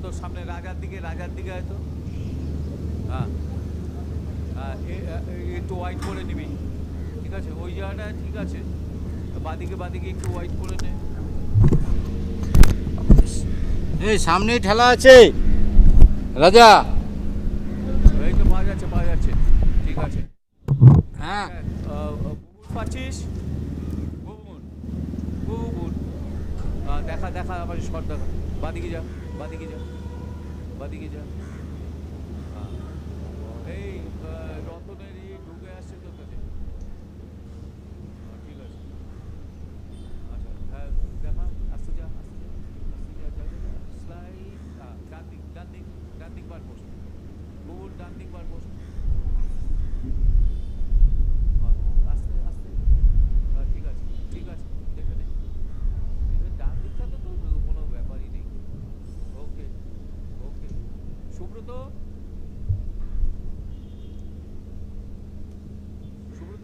তোর সামনে রাজার দিকে হয়তো। হ্যাঁ হ্যাঁ, একটু হোয়াইট করে নিবি, ঠিক আছে? ওই জায়গাটা ঠিক আছে, বাদিকে একটু হোয়াইট করে নে। এই সামনেই ঠেলা আছে রাজা। এই তো পাওয়া যাচ্ছে, ঠিক আছে। হ্যাঁ বুবুন পাচ্ছিস? বুবুন, দেখা আমার শট দেখা। বাদিকে যা। হ্যাঁ, এই রতনের ঢুকে আসছে তোর কাছে। ঠিক আছে, আচ্ছা হ্যাঁ, দেখা। আস্তে যা, স্লাইড। ডান দিক বার পোস্ট। বুবুন ডান দিক বার পোস্ট। আস্তে ঠিক আছে, দেখে নে। ডান দিকটাতে তো কোনো ব্যাপারই নেই। ওকে, সুব্রত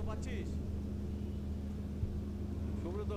পাচ্ছিস? সুব্রত,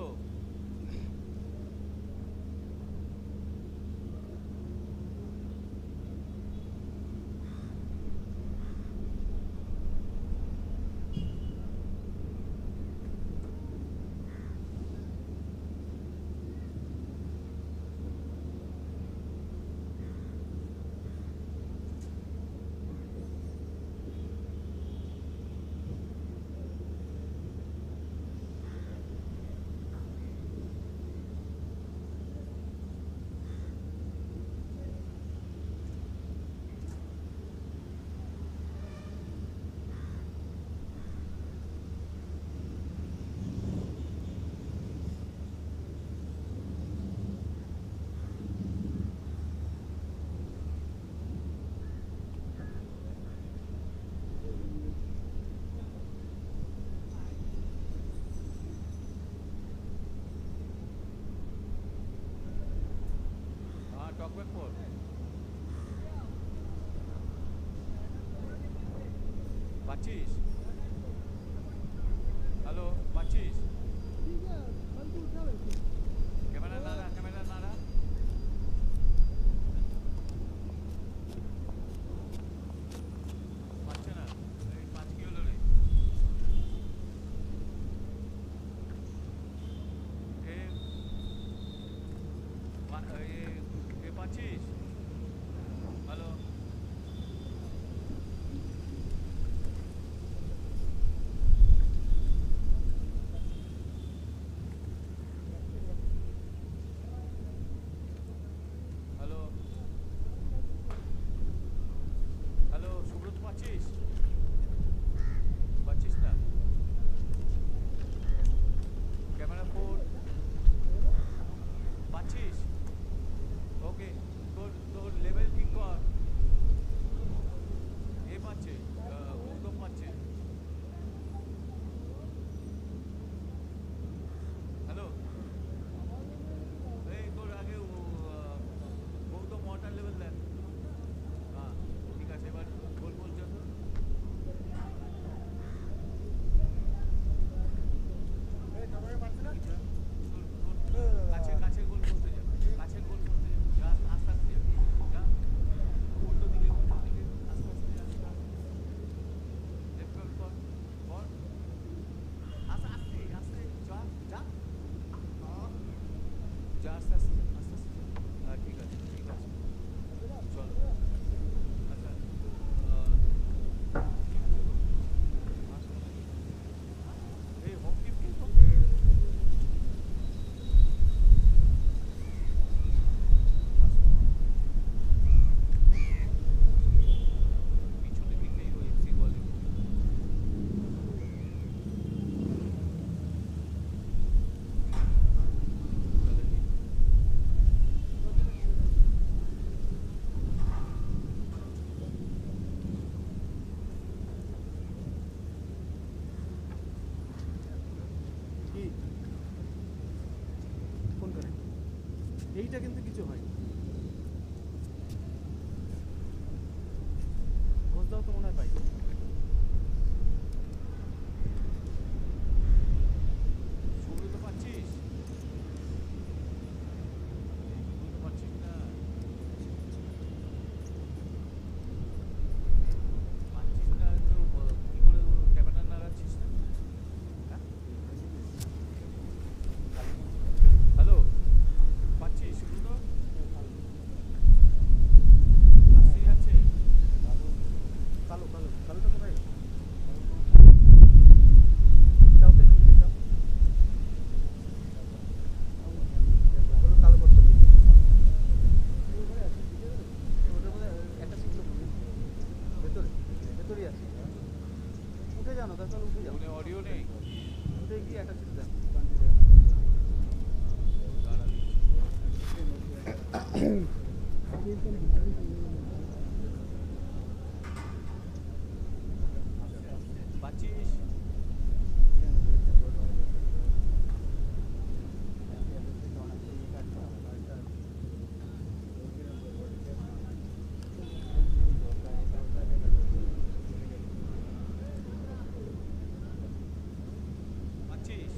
টকব্যাক কর। পাচ্ছিস? হ্যালো, পাচ্ছিস? ক্যামেরা নাড়া। পাচ্ছে না। এই 5 কি হলো রে? পাচ্ছিস? হ্যালো, সুব্রত পাচ্ছিস? না? ক্যামেরা 4 পাচ্ছিস? ওকে, তোর লেভেল ঠিক কর। পাচ্ছে, গৌতম পাচ্ছে। হ্যালো, এই তোর আগে গৌতম ওয়াটার লেভেল দেন। হ্যাঁ ঠিক আছে, এবার গোল বলছো তো। কাছে গোল করতে যা, আস্তে আস্তে যা। উল্টো দিকে আস্তে লেফট কর আস্তে যা আস্তে হ্যাঁ ঠিক আছে চল। আচ্ছা এই হোম টিম কিন্তু পিছনে দিকেই রয়েছে বলে। এইটা কিন্তু কিছু হয় ঘোষদাও তো মনে হয় পাই। সুব্রত পাচ্ছিস? সুব্রত পাচ্ছিস না? আনো, তারপর উঠে যাও। ফোনে অডিও নেই। উঠে গিয়ে একটা চিঠি দেন। দাঁড়া দিচ্ছি। পাচ্ছিস? পাচ্ছিস?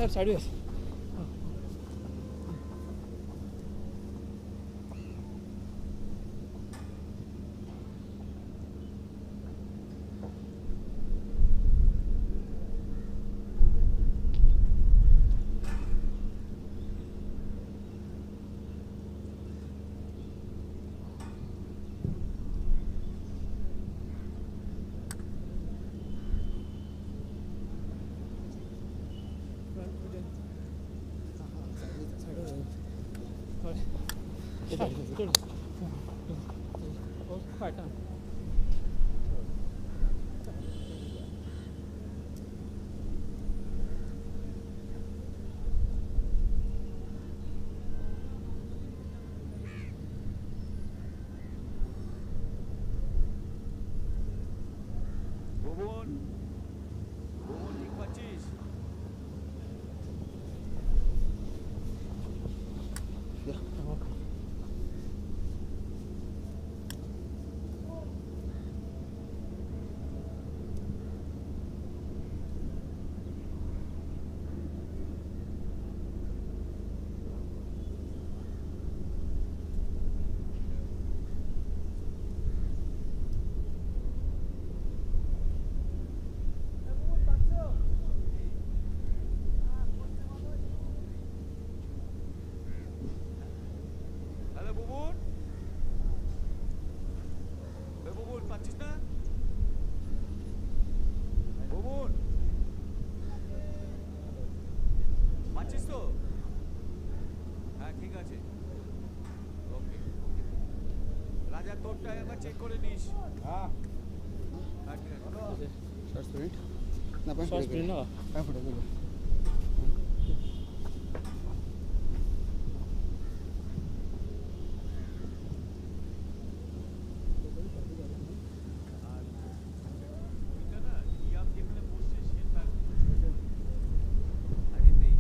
Sir, sideways. Quiet down. ভুবন ভুবন ঠিক পাচ্ছিস? হ্যালো বুবুন, বুবুন পাচ্ছিস না? বুবুন পাচ্ছিস তো? হ্যাঁ ঠিক আছে, ওকে ওকে। রাজা তোরটা একবার চেক করে নিস। হ্যাঁ ঠিক আছে। Short sprint. Na, pam Short sprint, no? Pam photo. এটা না ইয়াম যেখানে বসছে সে তার আরে নেই।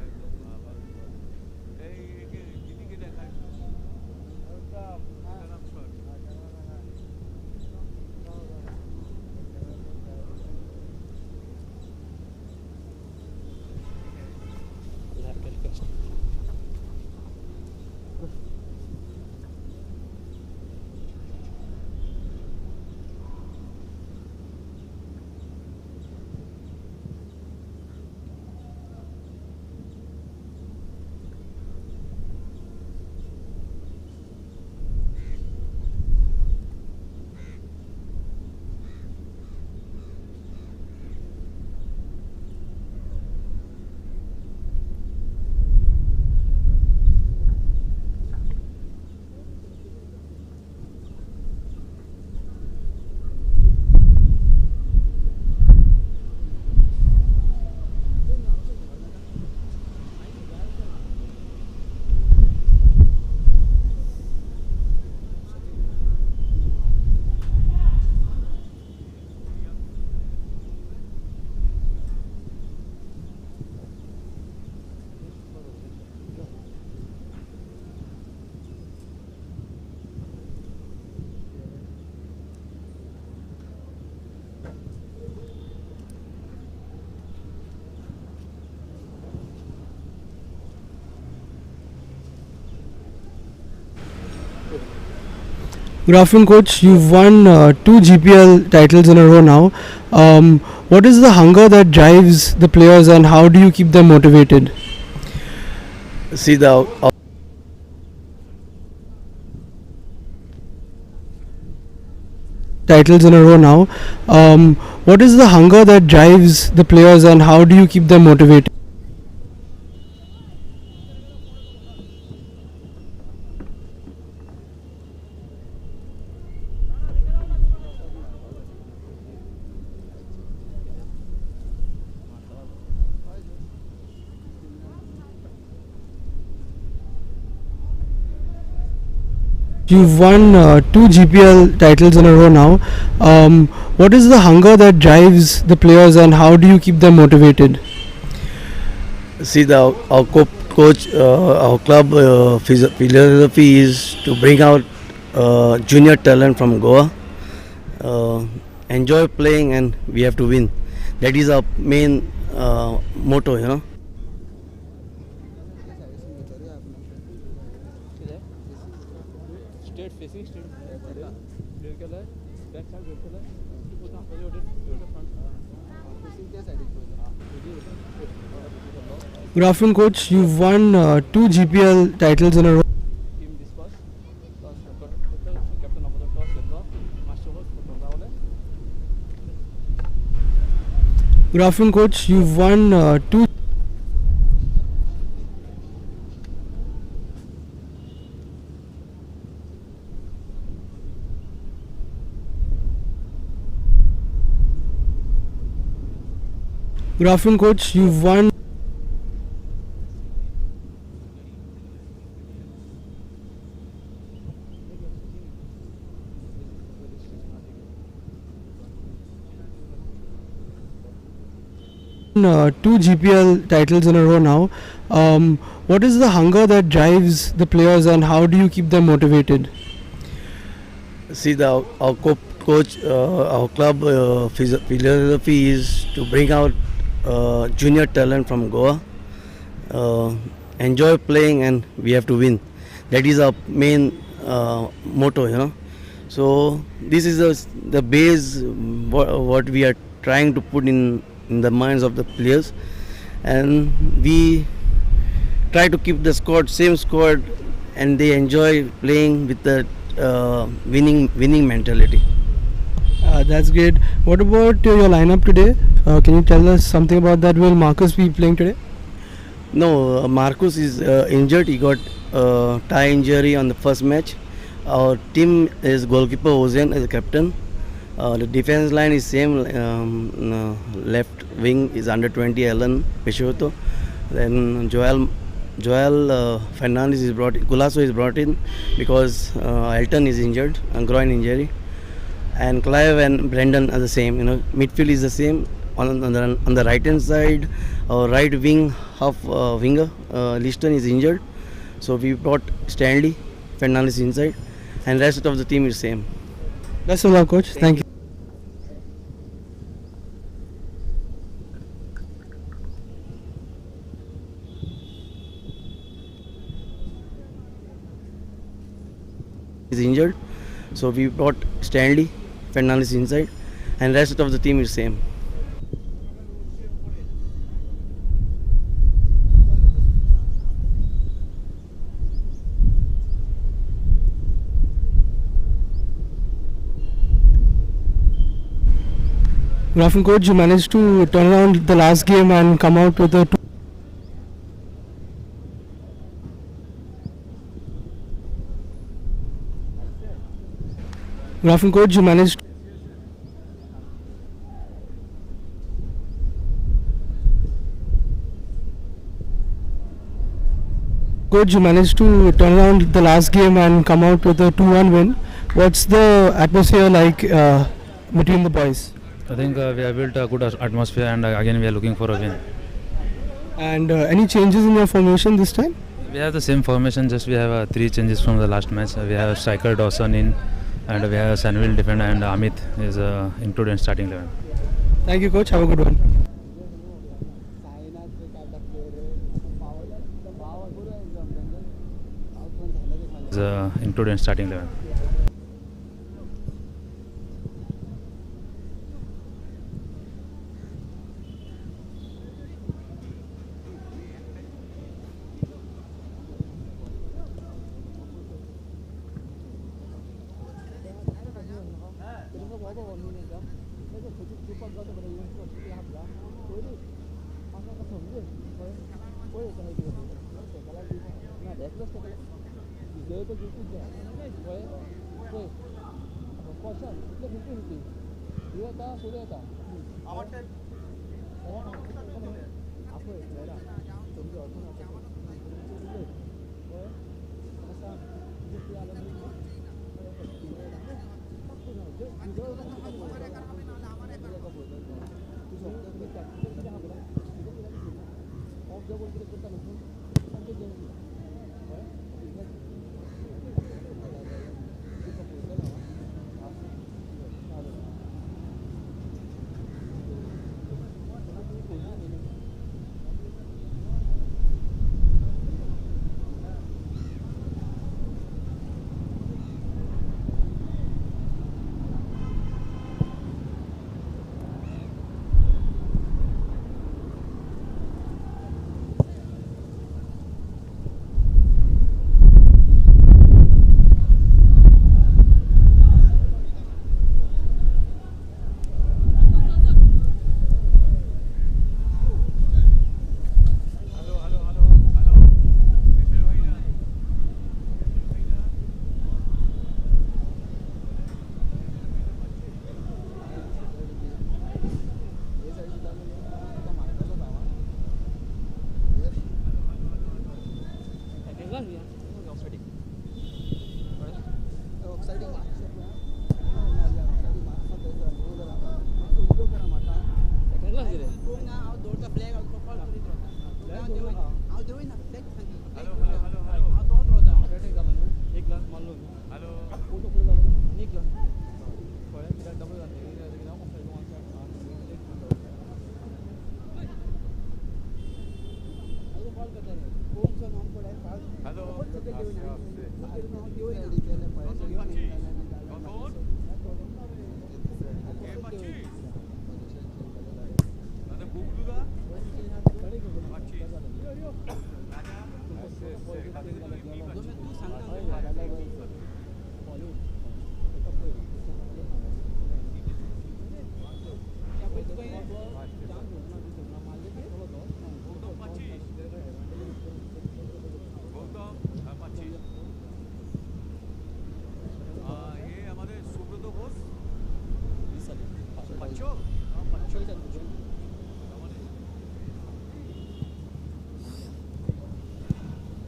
একদম বাবা। এই একে দিদিকে দেখা একটু। নাম shot. Good afternoon, coach. You've won two GPL titles in a row now. What is the hunger that drives the players, and how do you keep them motivated? See the Titles in a row now. What is the hunger that drives the players, and how do you keep them motivated? You've won two GPL titles in a row now. What is the hunger that drives the players, and how do you keep them motivated? See, our coach, our club philosophy is to bring out junior talent from Goa. Enjoy playing, and we have to win. That is our main motto, you know. Straight facing straight. Clear color. Back side red color. To put on front. Facing क्या side है? Good afternoon, coach. You've won two GPL titles in a row. Team discuss. Captain of the toss withdraw. Master was put. Good afternoon, coach. You've won two. Good afternoon, coach. You've won. Two GPL titles in a row now. What is the hunger that drives the players, and how do you keep them motivated? See, our coach, our club philosophy is to bring out junior talent from Goa. Enjoy playing, and we have to win. That is our main motto, you know. So this is the base what we are trying to put in the minds of the players, and we try to keep the same squad, and they enjoy playing with the winning mentality. That's great. What about your lineup today? Can you tell us something about that? Will Marcus be playing today? No, Marcus is injured. He got thigh injury on the first match. Our team is goalkeeper Hossein as a captain. The defense line is same. Left wing is under 20 Alan Peixoto. Then Joel Fernandez is brought in. Gulasso is brought in because Elton is injured, groin injury. And Clive and Brendan are the same. You know, midfield is the same. On the right hand side, our right wing half winger Liston is injured, so we brought Stanley Fernandez inside, and rest of the team is same. Best of luck, coach. Thank you. Is injured, so we brought Stanley Fernandez inside, and rest of the team is same. Good afternoon, coach. You managed to turn around the last game and come out with a 2. Good afternoon, coach. You managed. Coach, you managed to turn around the last game and come out with a 2-1 win. What's the atmosphere like between the boys? I think we have built a good atmosphere, and again we are looking for a win. And any changes in your formation this time? We have the same formation, just we have 3 changes from the last match. We have striker Dawson in, and we have Sanvil defender, and Amit is included in starting 11. Thank you, coach. Have a good one. Is included in starting 11.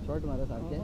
Shot मारा सारखे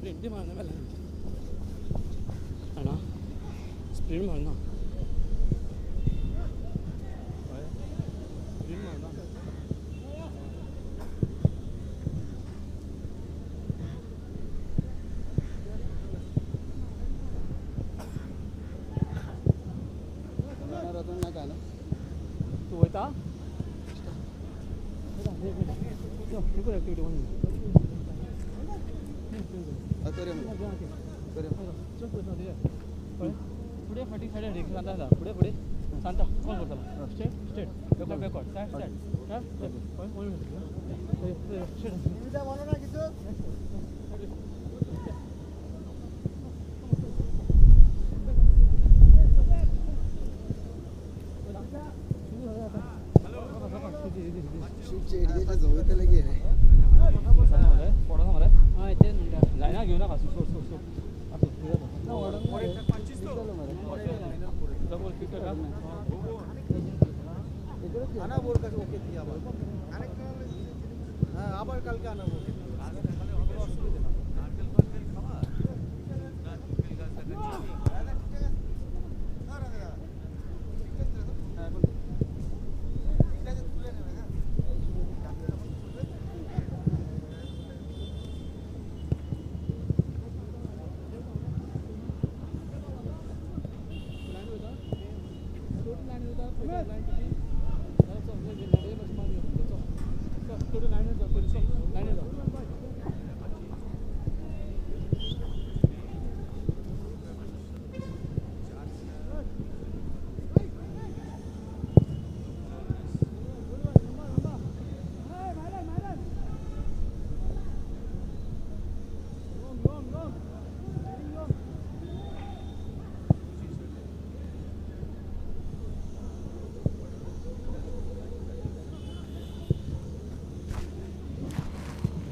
sprint मारना पहले है ना sprint मारना रतन ना काय ना तू होता पुढे फाटी खाली ढेक सांगा पुढे पुढे सांगता कॉल करता state state backward backward start शूटचे एरियाच्या जवळ त्याला गेले हां इथे लाईना घेऊ नका सोड सोड सोड आना बोल का ओके दिया हाँ आবার কালকে আনা बोल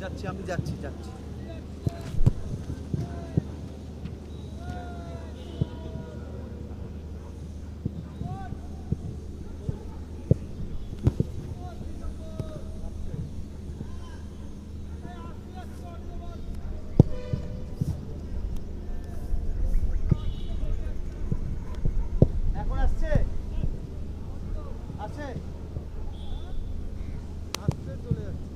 যাচ্ছি আমি যাচ্ছি যাচ্ছি এখন আসছে আছে আসছে চলে যাচ্ছে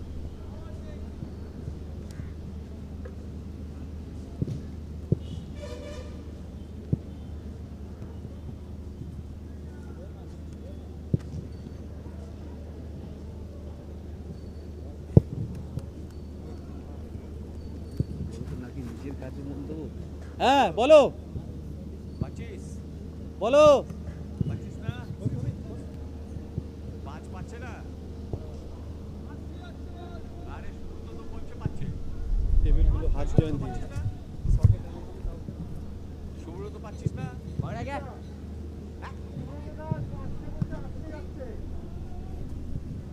হ্যাঁ বলো 25 বলো 25 না 5 পাচ্ছে না আরে শুরু তো বলছে পাচ্ছে টেবিলগুলো হাত জয়েন দিয়েছে শুরু তো পাচ্ছিস না বড় গে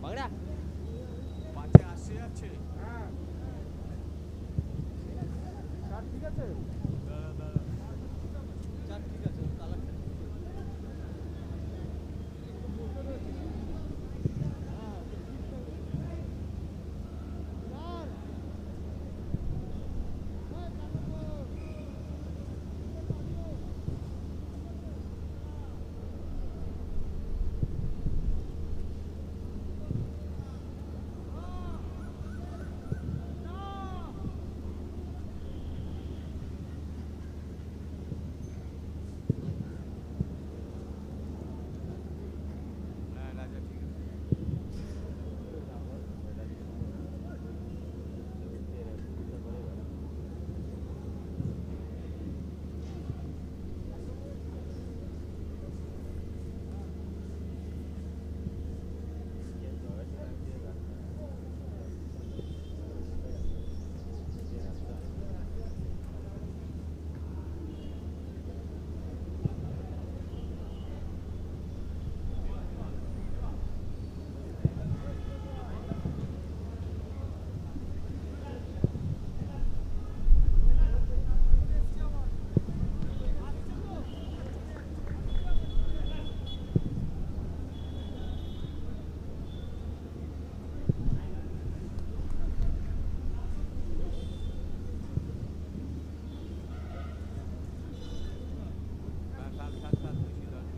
বাগড়া পাঁচে আসছে যাচ্ছে হ্যাঁ রাজা ঠিক আছে থাক থাক থাক বেশি দর নেই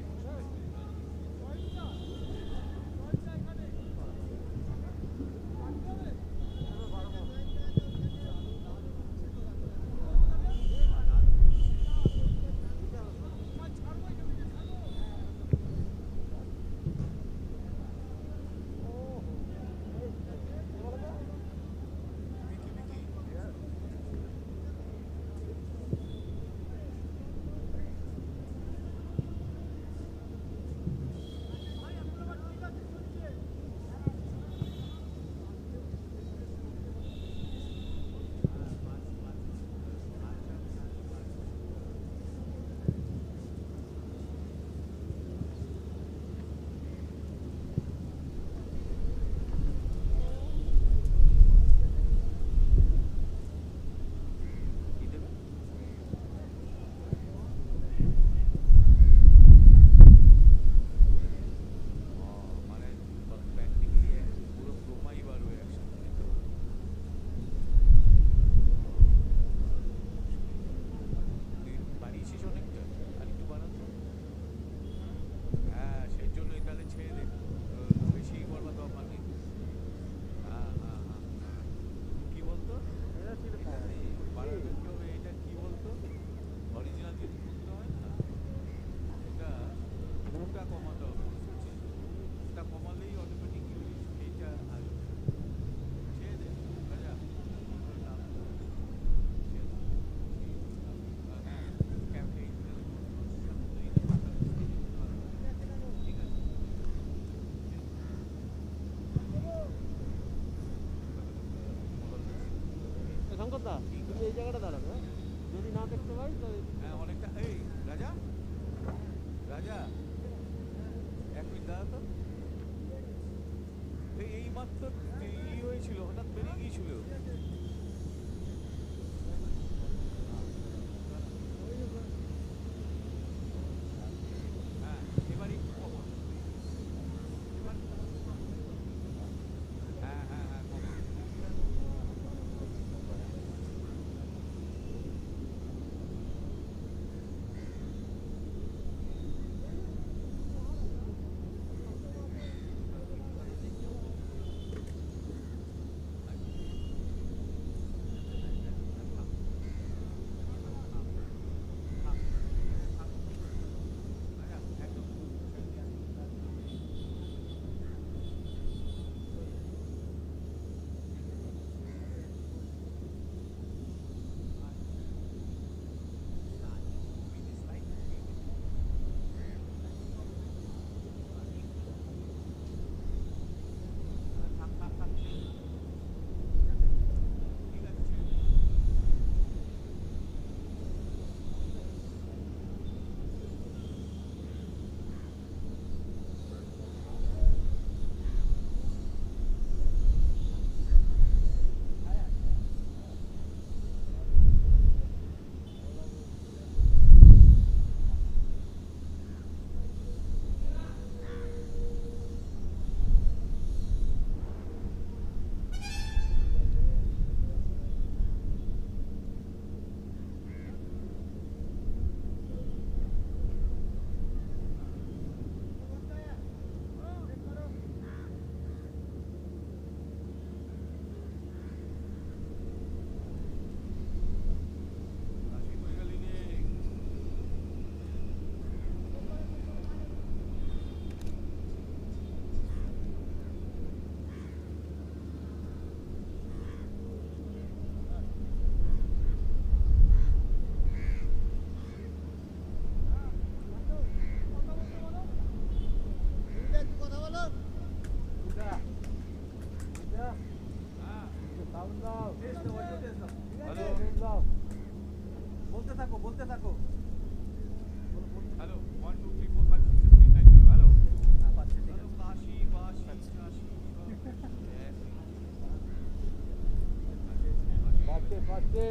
কি দেবে মানে প্র্যাকটিক্যালি পুরো ক্রোমাই বার হয়ে একসাথে তুই বানিয়েছিস অনেকটা আর একটু বানাতো হ্যাঁ সেই জন্যই তাহলে ছেড়ে দে বেশি করবা দরকার নেই হ্যাঁ হ্যাঁ হ্যাঁ কি বলতো বাড়াতে কি হবে এটা কি বলতো অরিজিনাল যদি করতে হয় না এটা ওটা কমাতে হবে বুঝেছিস ওটা কমালেই অটোমেটিকলি এইটা আসবে ছেড়ে দে রাজা ঠিক আছে শঙ্করদা তুমি এই জায়গাটা দাঁড়াবে হ্যাঁ? যদি না দেখতে পাই তো হ্যাঁ অনেকটা এই রাজা রাজা এক মিনিট দাঁড়া তো এই মাত্র ই হয়েছিল হঠাৎ বেরিয়ে গিয়েছিল হ্যাঁ এবারই কমা এবার হ্যাঁ হ্যাঁ হ্যাঁ কমা হ্যালো 1 2 3 4 5 6 7 8 9 0 হ্যালো হ্যালো কাশি বাসি কাশি পাচ্ছে পাচ্ছে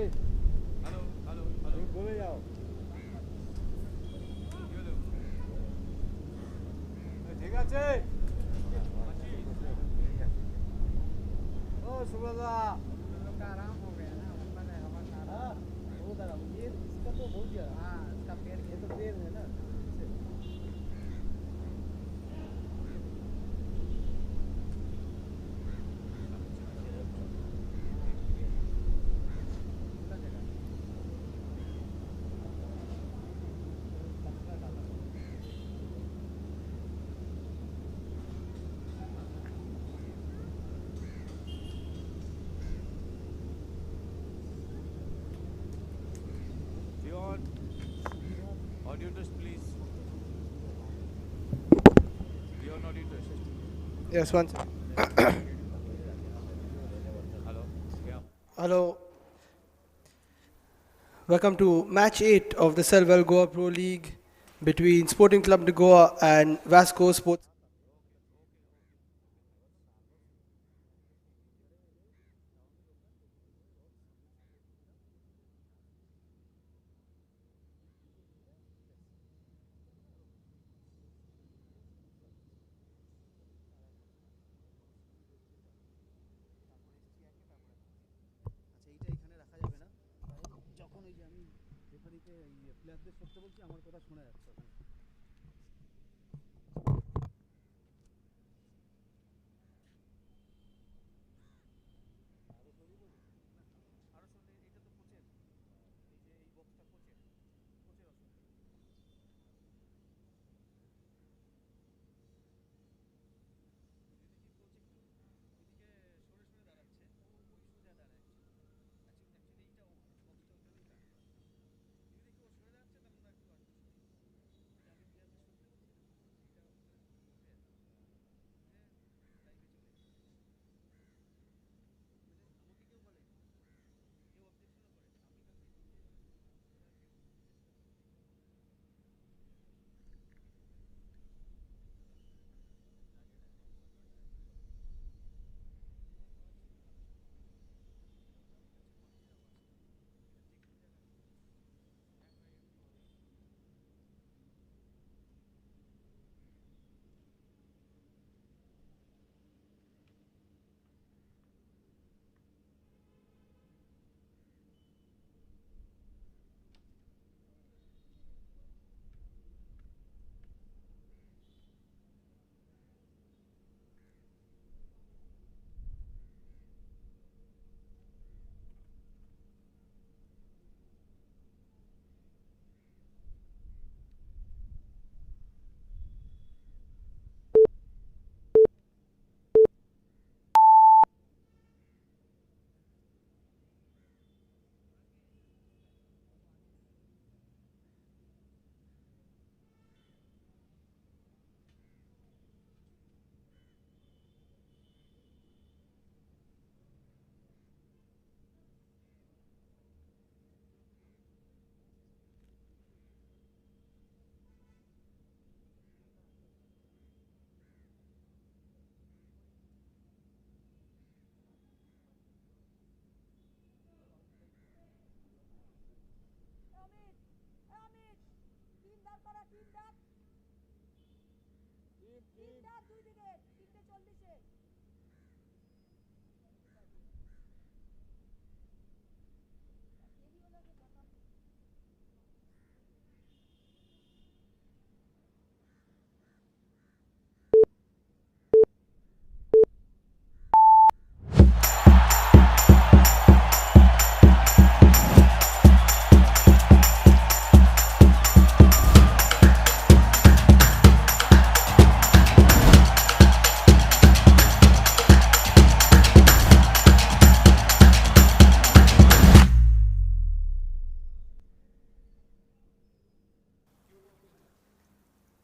হ্যালো হ্যালো হ্যালো তুমি বলে যাও কি হলো ঠিক আছে ও Subrata Beyond audio test please. Beyond audio test. Yes, one. Hello. Yeah. Hello. Welcome to match 8 of the Selval Goa Pro League between Sporting Club de Goa and Vasco Sports.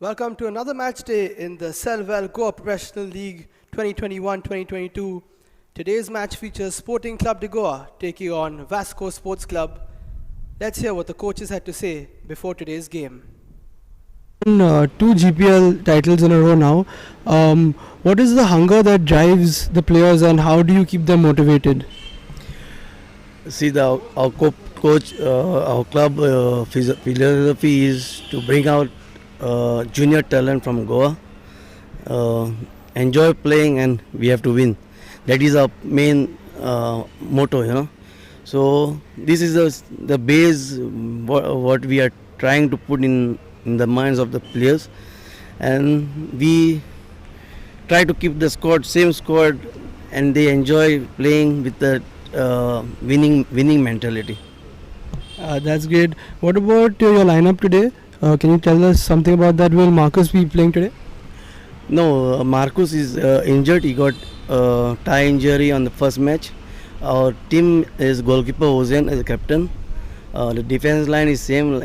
Welcome to another match day in the Selval Goa Professional League 2021-2022. Today's match features Sporting Club de Goa taking on Vasco Sports Club. Let's hear what the coaches had to say before today's game. Two GPL titles in a row now. What is the hunger that drives the players and how do you keep them motivated? See, coach, our club philosophy is to bring out junior talent from Goa, enjoy playing, and we have to win. That is our main motto, you know. So this is the base what we are trying to put in the minds of the players, and we try to keep the same squad, and they enjoy playing with the winning mentality. That's great. What about your lineup today? Can you tell us something about that? Will Marcus be playing today? No, Marcus is injured. He got thigh injury on the first match. Our team is goalkeeper Hussein as a captain. The defense line is same.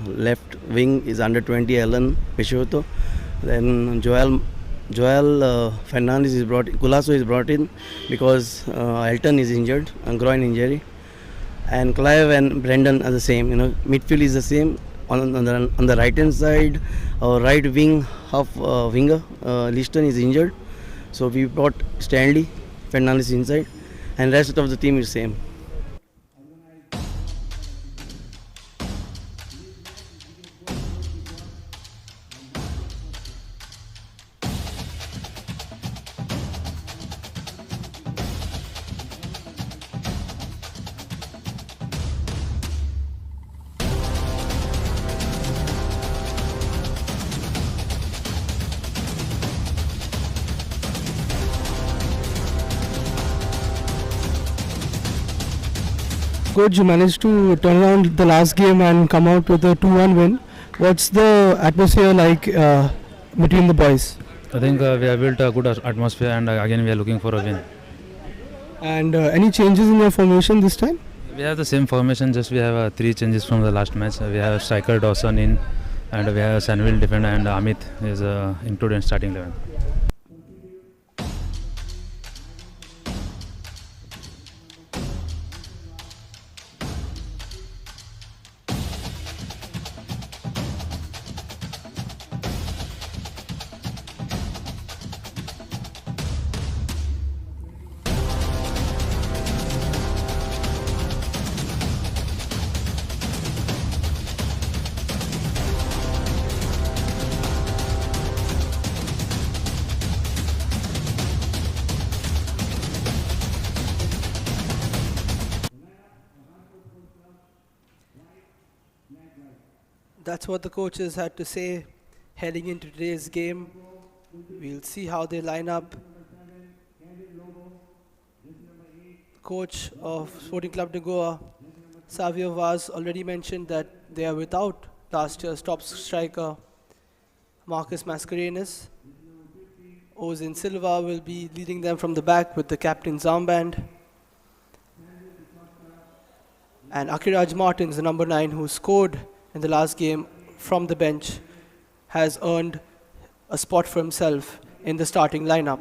Left wing is under 20 Alan Peixoto. Then Joel Fernandez is brought. Culasso is brought in because Elton is injured, groin injury. And Clive and Brendan are the same. You know, midfield is the same. On the right hand side, our right wing half winger Liston is injured, so we brought Stanley Fernandez inside, and rest of the team is same. Coach, you managed to turn around the last game and come out with a 2-1 win. What's the atmosphere like between the boys? I think we have built a good atmosphere, and again we are looking for a win. And any changes in your formation this time? We have the same formation, just we have 3 changes from the last match. We have striker Dawson in, and we have Sanvil defender, and Amit is included in starting 11. That's what the coaches had to say heading into today's game. We'll see how they line up. Coach of Sporting Club de Goa, Savio Vaz, already mentioned that they are without last year's top striker Marcus Mascarenas. Ozin Silva will be leading them from the back with the captain's armband. And Akiraj Martins, the number 9, who scored in the last game from the bench, has earned a spot for himself in the starting lineup.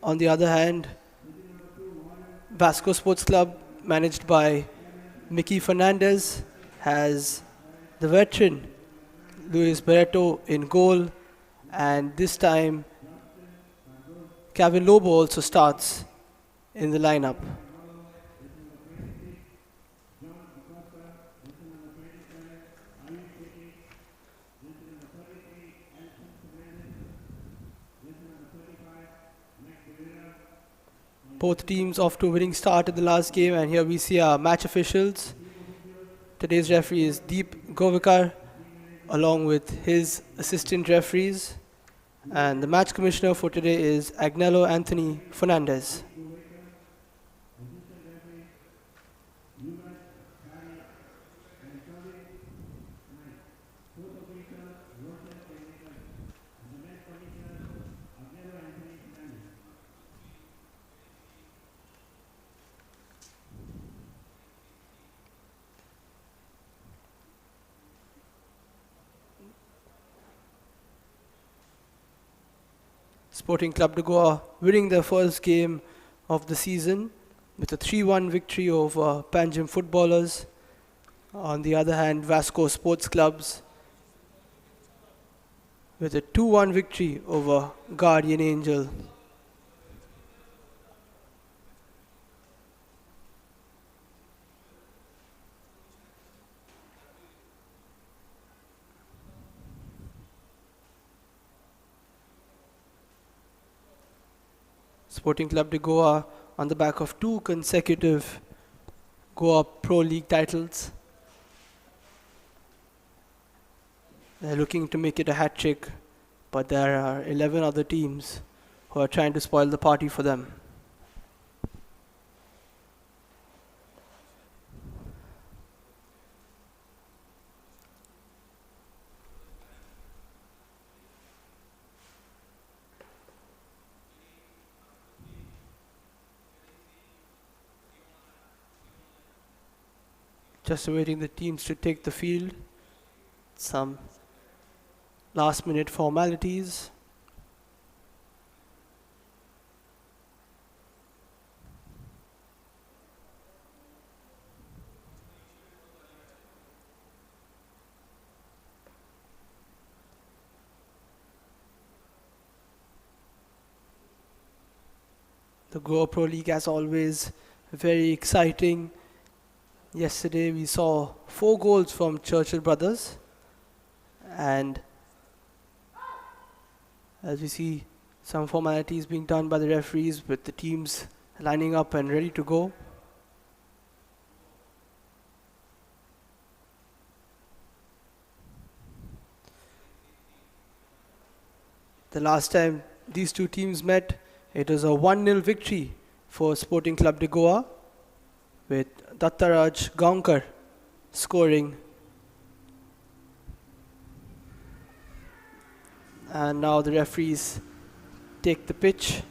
On the other hand, Vasco Sports Club, managed by Mickey Fernandez, has the veteran Luis Barreto in goal, and this time Kevin Lobo also starts in the lineup. Both teams off to a winning start in the last game, and here we see our match officials. Today's referee is Deep Govikar, along with his assistant referees, and the match commissioner for today is Agnello Anthony Fernandez. Sporting Club de Goa winning their first game of the season with a 3-1 victory over Panjim Footballers. On the other hand, Vasco Sports Clubs with a 2-1 victory over Guardian Angel. Sporting Club de Goa on the back of 2 consecutive Goa Pro League titles. They're looking to make it a hat trick, but there are 11 other teams who are trying to spoil the party for them. Just awaiting the teams to take the field. Some last minute formalities. The Goa Pro League, as always, very exciting. Yesterday we saw 4 goals from Churchill Brothers, and as we see some formalities being done by the referees with the teams lining up and ready to go. The last time these 2 teams met, it was a 1-0 victory for Sporting Club de Goa, with Dattaraj Gaonkar scoring. And now the referees take the pitch,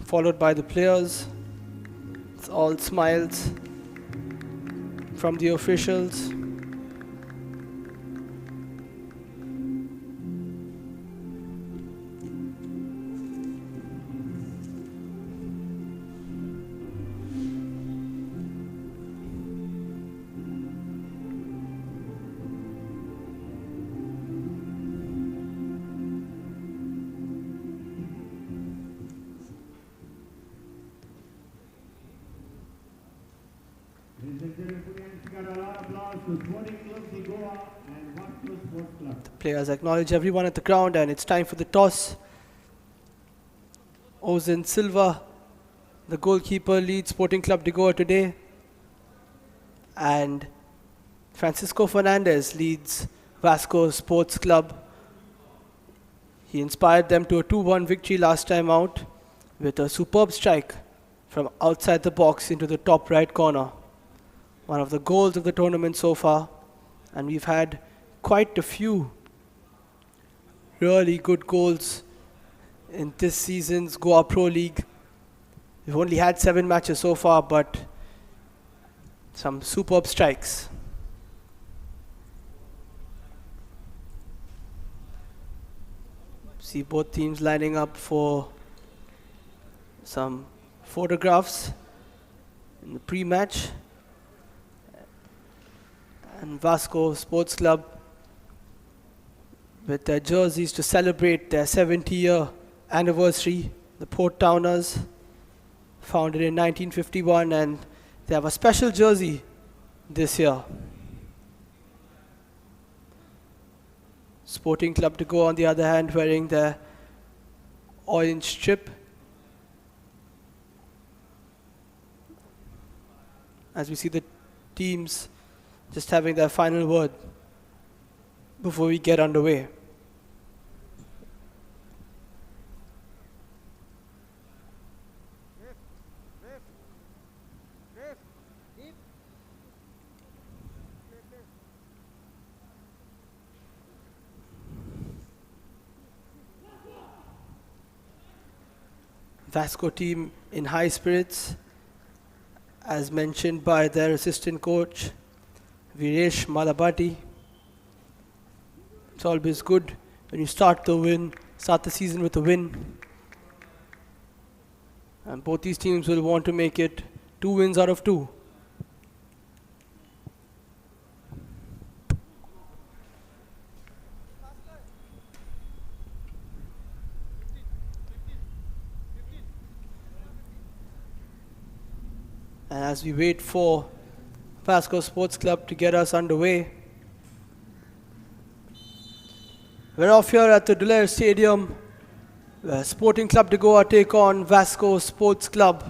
followed by the players. It's all smiles from the officials. The players acknowledge everyone at the ground, and it's time for the toss. Ozen Silva, the goalkeeper, leads Sporting Club de Goa today, and Francisco Fernandez leads Vasco Sports Club. He inspired them to a 2-1 victory last time out with a superb strike from outside the box into the top right corner. One of the goals of the tournament so far, and we've had quite a few really good goals in this season's Goa Pro League. We've only had 7 matches so far, but some superb strikes. See both teams lining up for some photographs in the pre-match. And Vasco Sports Club with their jerseys to celebrate their 70-year anniversary. The Port Towners, founded in 1951, and they have a special jersey this year. Sporting Club de Goa, on the other hand, wearing their orange strip. As we see the teams just having their final word before we get underway. Vasco team in high spirits, as mentioned by their assistant coach, Viresh Malabati. It's always good when you start the season with a win. And both these teams will want to make it 2 wins out of 2. And as we wait for Vasco Sports Club to get us underway, we're off here at the Dulair Stadium, where Sporting Club de Goa take on Vasco Sports Club.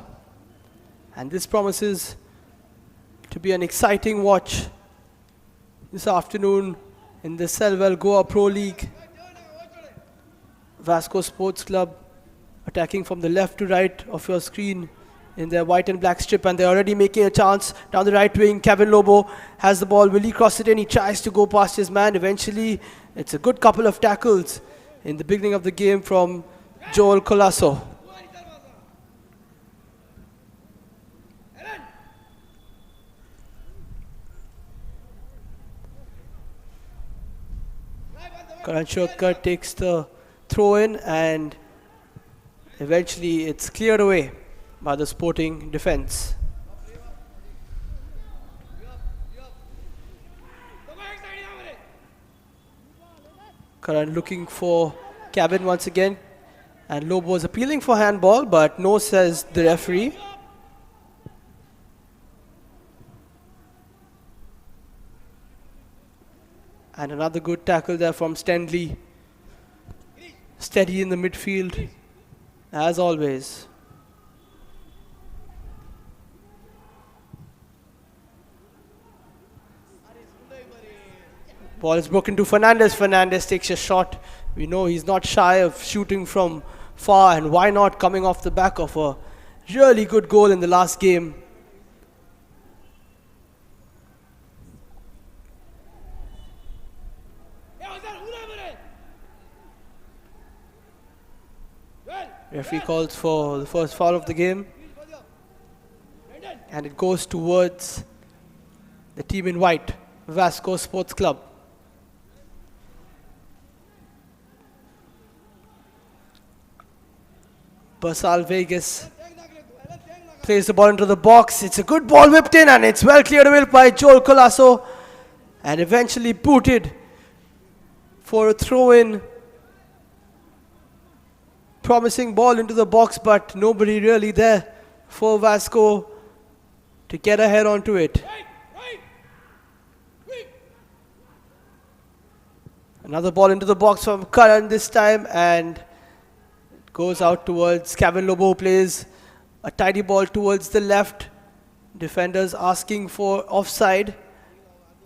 And this promises to be an exciting watch this afternoon in the Selwell Goa Pro League. Vasco Sports Club attacking from the left to right of your screen in their white and black strip, and they're already making a chance down the right wing. Kevin Lobo has the ball. Will he cross it in? He tries to go past his man. Eventually, it's a good couple of tackles in the beginning of the game from Joel Colasso. Karan Shotkar takes the throw in, and eventually it's cleared away by the Sporting defense. Karan looking for Cabin once again, and Lobo is appealing for handball, but no, says the referee. And another good tackle there from Stanley. Steady in the midfield, as always. Ball is broken to Fernandez. Fernandez takes a shot. We know he's not shy of shooting from far, and why not coming off the back of a really good goal in the last game. Referee calls for the first foul of the game, and it goes towards the team in white, Vasco Sports Club. Basal Vegas plays the ball into the box. It's a good ball whipped in, and it's well cleared away by Joel Colasso, and eventually booted for a throw-in. Promising ball into the box, but nobody really there for Vasco to get a head onto it. Another ball into the box from Karan this time, and it goes out towards Kevin Lobo, who plays a tidy ball towards the left. Defenders asking for offside,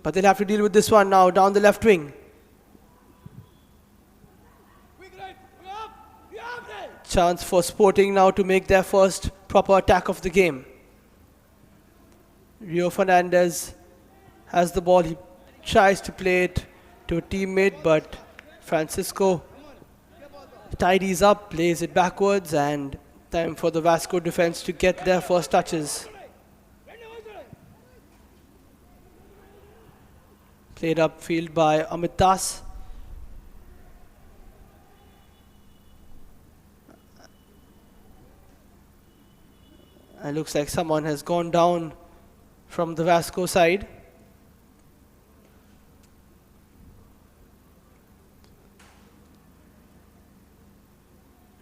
but they'll have to deal with this one now down the left wing. Chance for Sporting now to make their first proper attack of the game. Rio Fernandez has the ball. He tries to play it to a teammate, but Francisco tidies up, plays it backwards, and time for the Vasco defense to get their first touches. Played upfield by Amit Das. And looks like someone has gone down from the Vasco side.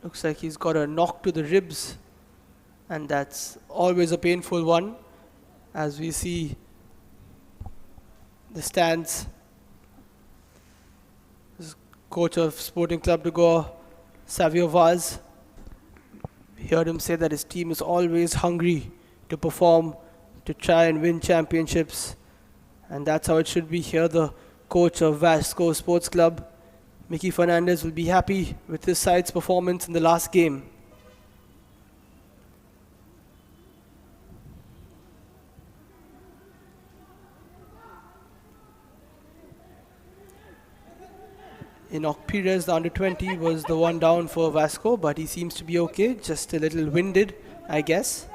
Looks like he's got a knock to the ribs, and that's always a painful one, as we see the stands. This coach of Sporting Club de Goa, Savio Vaz, heard him say that his team is always hungry to perform, to try and win championships, and that's how it should be here. The coach of Vasco Sports Club, Mickey Fernandez, will be happy with his side's performance in the last game. Enoch Perez, the under-20, was the one down for Vasco, but he seems to be okay, just a little winded, I guess.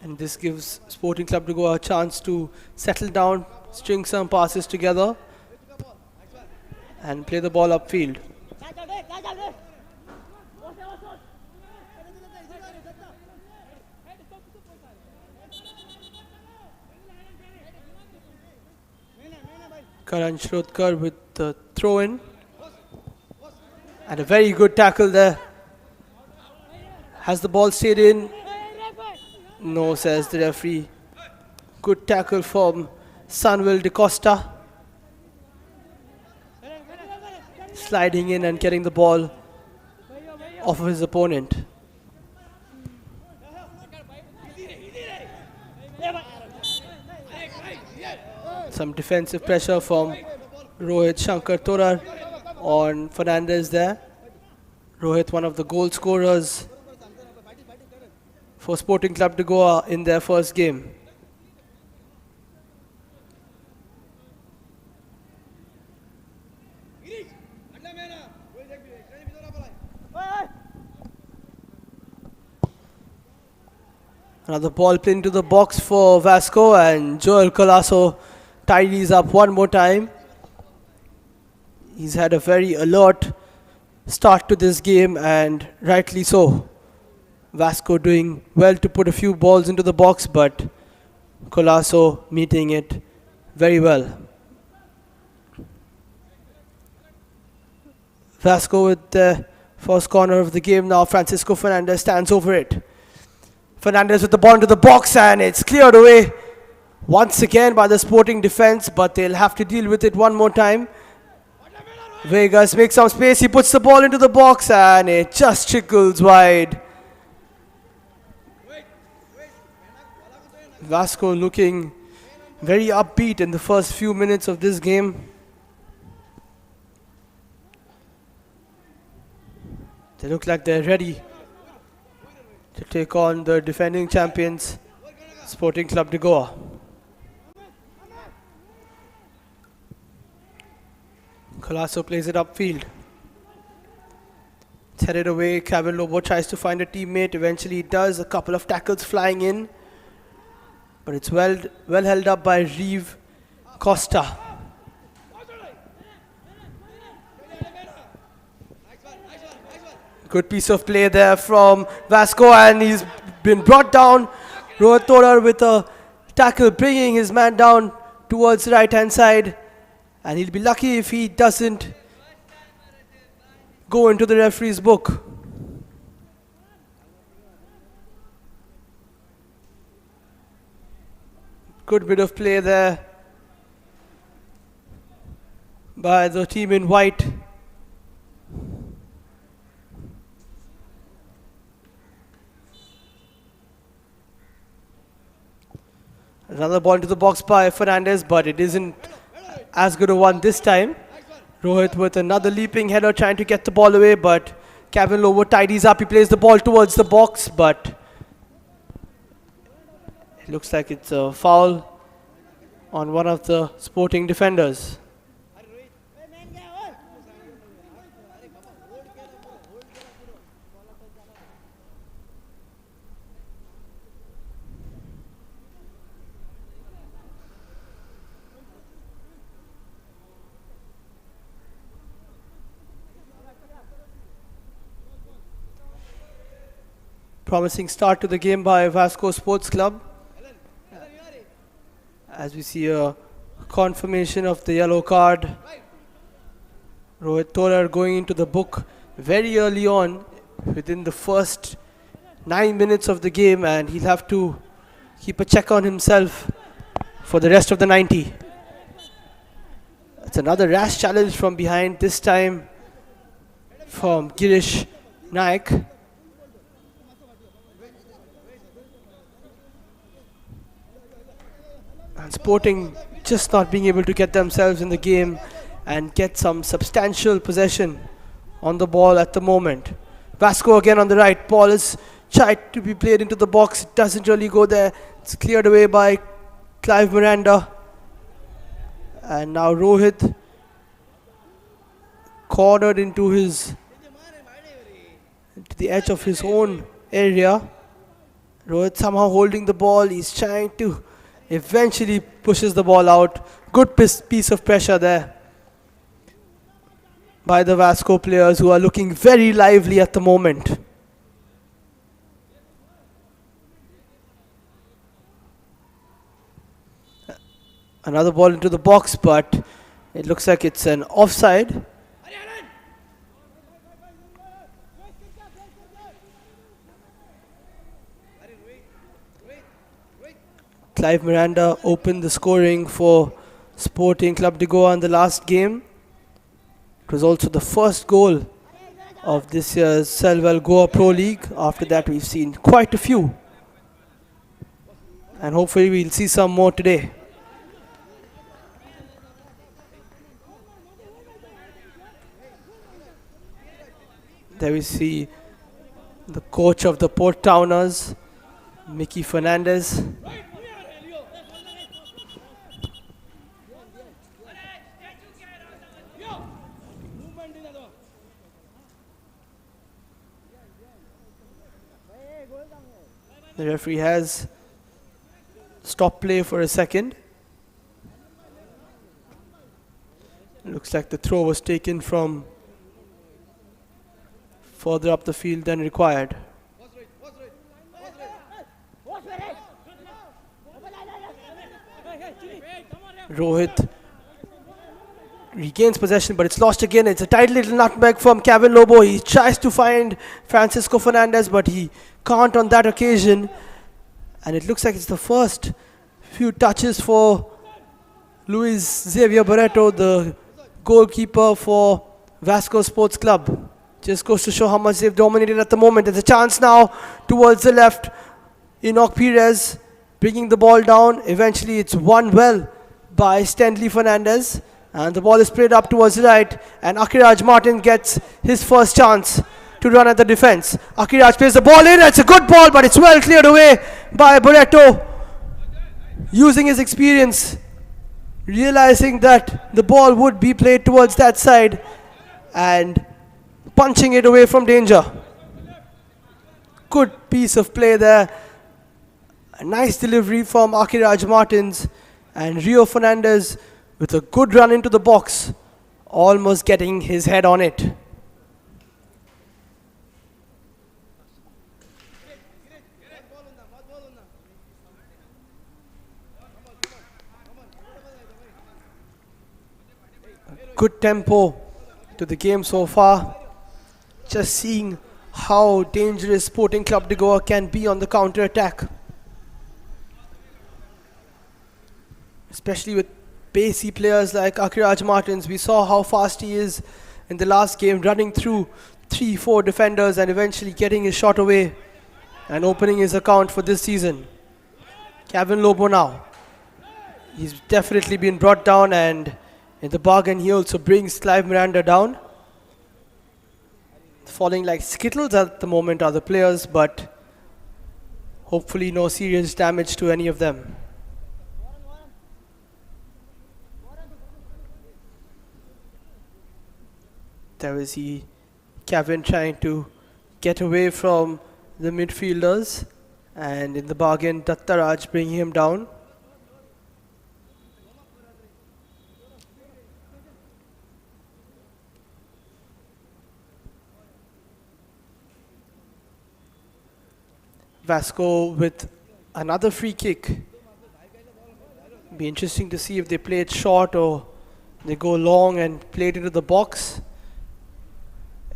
And this gives Sporting Club de Goa a chance to settle down, string some passes together. and play the ball upfield. Karan Shrotkar with the throw in. And a very good tackle there. Has the ball stayed in? No, says the referee. Good tackle from Sanwil De Costa. Sliding in and getting the ball off of his opponent. Some defensive pressure from Rohit Shankar Torar on Fernandez there. Rohit, one of the goal scorers for Sporting Club de Goa in their first game. Another ball played into the box for Vasco, and Joel Colasso tidies up one more time. He's had a very alert start to this game, and rightly so. Vasco doing well to put a few balls into the box, but Colasso meeting it very well. Vasco with the first corner of the game now. Francisco Fernandez stands over it. Fernandez with the ball into the box, and it's cleared away once again by the Sporting defense, but they'll have to deal with it one more time. Vegas makes some space, he puts the ball into the box, and it just trickles wide. Vasco looking very upbeat in the first few minutes of this game. They look like they're ready to take on the defending champions, Sporting Club de Goa. Colasso plays it upfield. It's headed away. Kevin Lobo tries to find a teammate. Eventually he does. A couple of tackles flying in. But it's well held up by Reeve Costa. Good piece of play there from Vasco, and he's been brought down. Rohit Torar with a tackle, bringing his man down towards the right hand side. And he'll be lucky if he doesn't go into the referee's book. Good bit of play there by the team in white. Another ball into the box by Fernandez, but it isn't as good a one this time. Rohit with another leaping header trying to get the ball away, but Kevin Lobo tidies up. He plays the ball towards the box, but it looks like it's a foul on one of the Sporting defenders. Promising start to the game by Vasco Sports Club. As we see a confirmation of the yellow card. Rohit Torar going into the book very early on, within the first 9 minutes of the game, and he'll have to keep a check on himself for the rest of the 90. It's another rash challenge from behind, this time from Girish Naik. And Sporting just not being able to get themselves in the game and get some substantial possession on the ball at the moment. Vasco again on the right. Ball is tried to be played into the box. It doesn't really go there. It's cleared away by Clive Miranda. And now Rohit cornered into the edge of his own area. Rohit somehow holding the ball. He's trying to eventually pushes the ball out. Good piece of pressure there by the Vasco players, who are looking very lively at the moment. Another ball into the box, but it looks like it's an offside. Clive Miranda opened the scoring for Sporting Club de Goa in the last game. It was also the first goal of this year's Selval Goa Pro League. After that, we've seen quite a few. And hopefully we'll see some more today. There we see the coach of the Port Towners, Mickey Fernandez. The referee has stopped play for a second. Looks like the throw was taken from further up the field than required. Rohit regains possession, but it's lost again. It's a tight little nutmeg from Kevin Lobo. He tries to find Francisco Fernandez, but he can't on that occasion. And it looks like it's the first few touches for Luis Xavier Barreto, the goalkeeper for Vasco Sports Club. Just goes to show how much they've dominated at the moment. There's a chance now towards the left. Enoch Perez bringing the ball down. Eventually it's won well by Stanley Fernandez. And the ball is played up towards the right. And Akiraj Martin gets his first chance to run at the defense. Akiraj plays the ball in. It's a good ball, but it's well cleared away by Barreto. Using his experience, realizing that the ball would be played towards that side, and punching it away from danger. Good piece of play there. A nice delivery from Akiraj Martins, and Rio Fernandez with a good run into the box, almost getting his head on it. Good tempo to the game so far. Just seeing how dangerous Sporting Club de Goa can be on the counter attack, especially with pacey players like Akiraj Martins. We saw how fast he is in the last game, running through 3-4 defenders and eventually getting his shot away and opening his account for this season. Kevin Lobo now. He's definitely been brought down, and in the bargain he also brings Clive Miranda down. Falling like skittles at the moment are the players, but hopefully no serious damage to any of them. There is Kevin trying to get away from the midfielders, and in the bargain Dattaraj bringing him down. Vasco with another free kick. Be interesting to see if they play it short or they go long and play it into the box.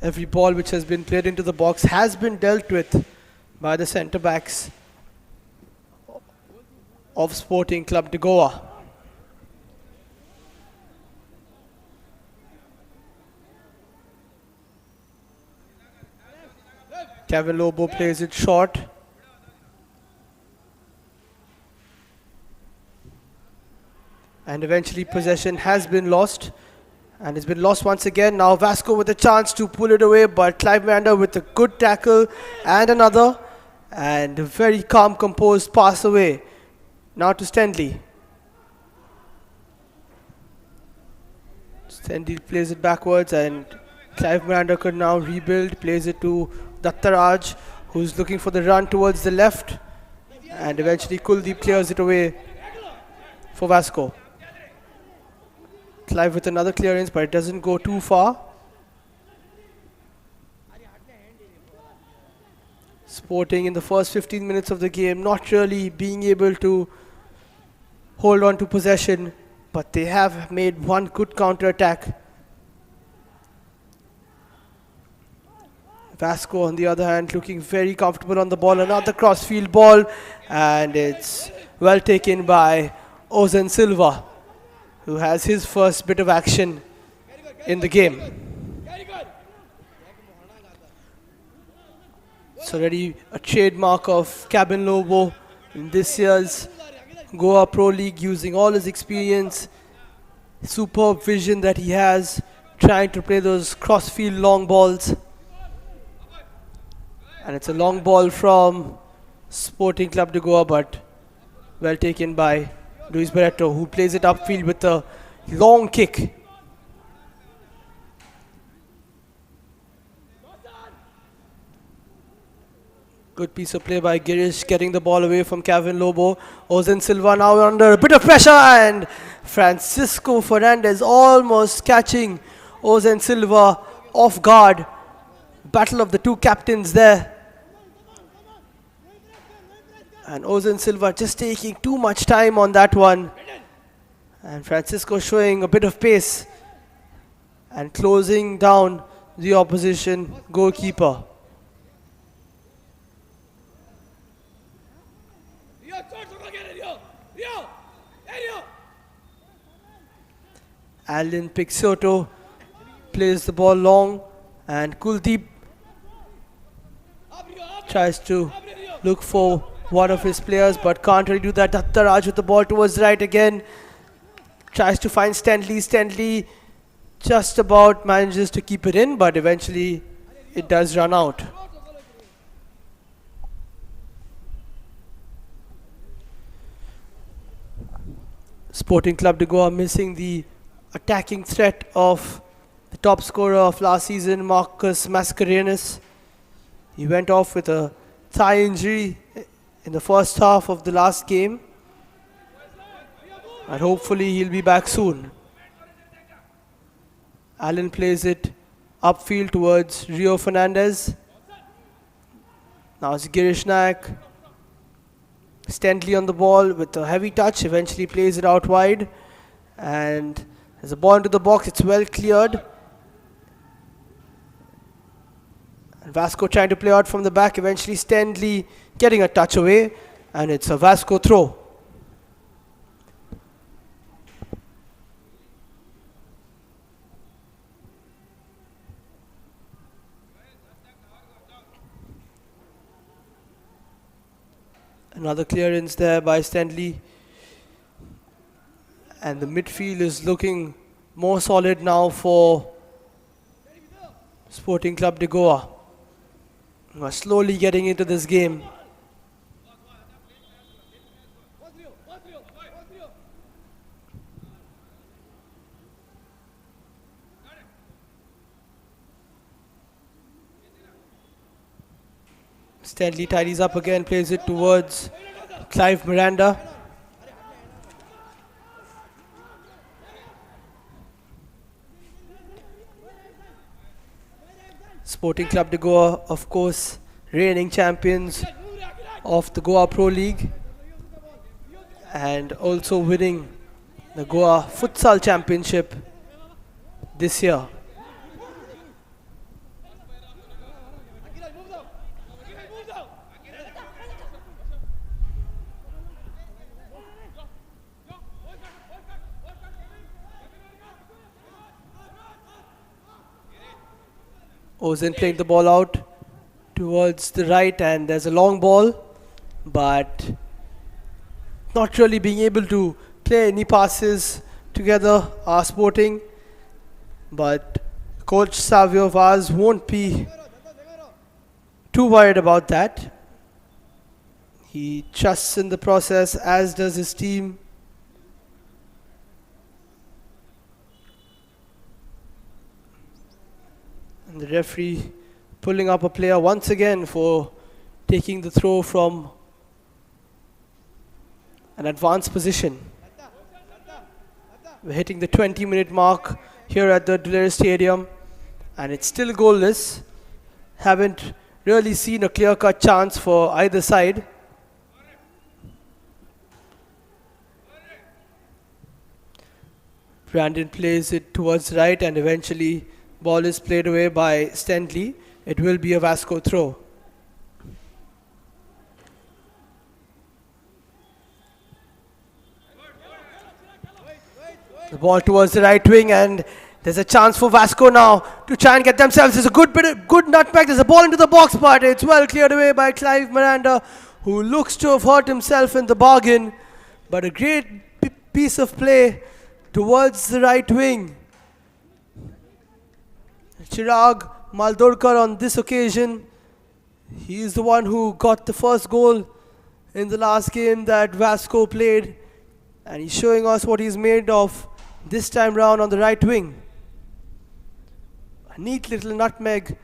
Every ball which has been played into the box has been dealt with by the centre backs of Sporting Club de Goa. Kevin Lobo plays it short. And eventually possession has been lost. And it's been lost once again. Now Vasco with a chance to pull it away, but Clive Miranda with a good tackle and another. And a very calm, composed pass away. Now to Stenley. Stenley plays it backwards, and Clive Miranda could now rebuild. Plays it to Dattaraj, who's looking for the run towards the left. And eventually Kuldeep clears it away for Vasco. Clive with another clearance, but it doesn't go too far. Sporting in the first 15 minutes of the game not really being able to hold on to possession, but they have made one good counter attack. Vasco, on the other hand, looking very comfortable on the ball. Another crossfield ball, and it's well taken by Ozan Silva, who has his first bit of action in the game. It's already a trademark of Cabin Lobo in this year's Goa Pro League, using all his experience, superb vision that he has, trying to play those crossfield long balls. And it's a long ball from Sporting Club de Goa, but well taken by Luis Barreto, who plays it upfield with a long kick. Good piece of play by Girish, getting the ball away from Kevin Lobo. Ozan Silva now under a bit of pressure, and Francisco Fernandez almost catching Ozan Silva off guard. Battle of the two captains there. And Ozan Silva just taking too much time on that one. And Francisco showing a bit of pace and closing down the opposition goalkeeper. Alan Pixoto plays the ball long, and Kuldeep tries to look for one of his players, but can't really do that. Dattaraj with the ball towards the right again. Tries to find Stanley. Stanley just about manages to keep it in, but eventually it does run out. Sporting Club de Goa missing the attacking threat of the top scorer of last season, Marcus Mascarenhas. He went off with a thigh injury in the first half of the last game, and hopefully he'll be back soon. Allen plays it upfield towards Rio Fernandez. Now it's Girish Nayak. Stentley on the ball with a heavy touch, eventually plays it out wide, and there's a ball into the box. It's well cleared. And Vasco trying to play out from the back, eventually Stentley getting a touch away, and it's a Vasco throw. Another clearance there by Stanley. And the midfield is looking more solid now for Sporting Club de Goa. We're slowly getting into this game. Stanley tidies up again, plays it towards Clive Miranda. Sporting Club de Goa, of course, reigning champions of the Goa Pro League, and also winning the Goa Futsal Championship this year. Ozan playing the ball out towards the right, and there's a long ball, but not really being able to play any passes together are Sporting. But Coach Savio Vaz won't be too worried about that. He trusts in the process, as does his team. And the referee pulling up a player once again for taking the throw from an advanced position. We're hitting the 20-minute mark here at the Dulere Stadium, and it's still goalless. Haven't really seen a clear-cut chance for either side. Brandon plays it towards right and eventually ball is played away by Stentley. It will be a Vasco throw. The ball towards the right wing and there's a chance for Vasco now to try and get themselves. There's a good nutmeg. There's a ball into the box, but it's well cleared away by Clive Miranda, who looks to have hurt himself in the bargain. But a great piece of play towards the right wing. Chirag Maldorkar on this occasion, he is the one who got the first goal in the last game that Vasco played, and he's showing us what he's made of this time round on the right wing. A neat little nutmeg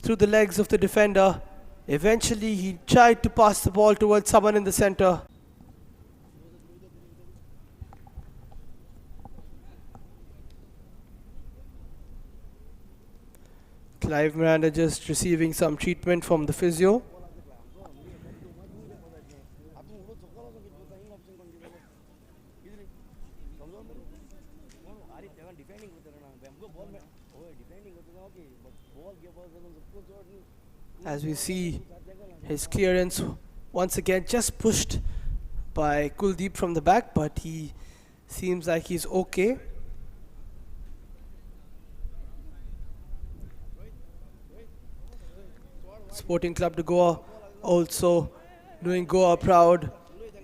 through the legs of the defender. Eventually he tried to pass the ball towards someone in the center. Clive Miranda just receiving some treatment from the physio. As we see his clearance once again just pushed by Kuldeep from the back, but he seems like he's okay. Sporting Club de Goa also doing Goa proud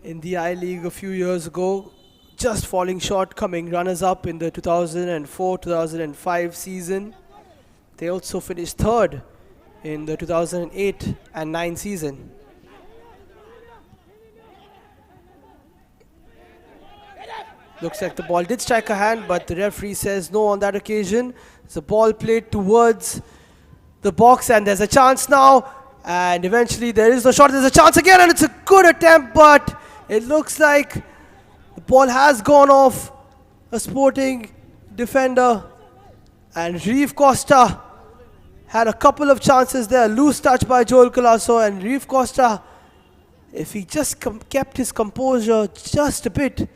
in the I-League a few years ago, just falling short, coming runners-up in the 2004-2005 season. They also finished third in the 2008 and 9 season. Looks like the ball did strike a hand, but the referee says no on that occasion. The ball played towards the box and there's a chance now, and eventually there is a shot. There's a chance again and it's a good attempt, but it looks like the ball has gone off a Sporting defender, and Reeve Costa had a couple of chances there. Loose touch by Joel Colasso, and Reeve Costa, if he just kept his composure just a bit,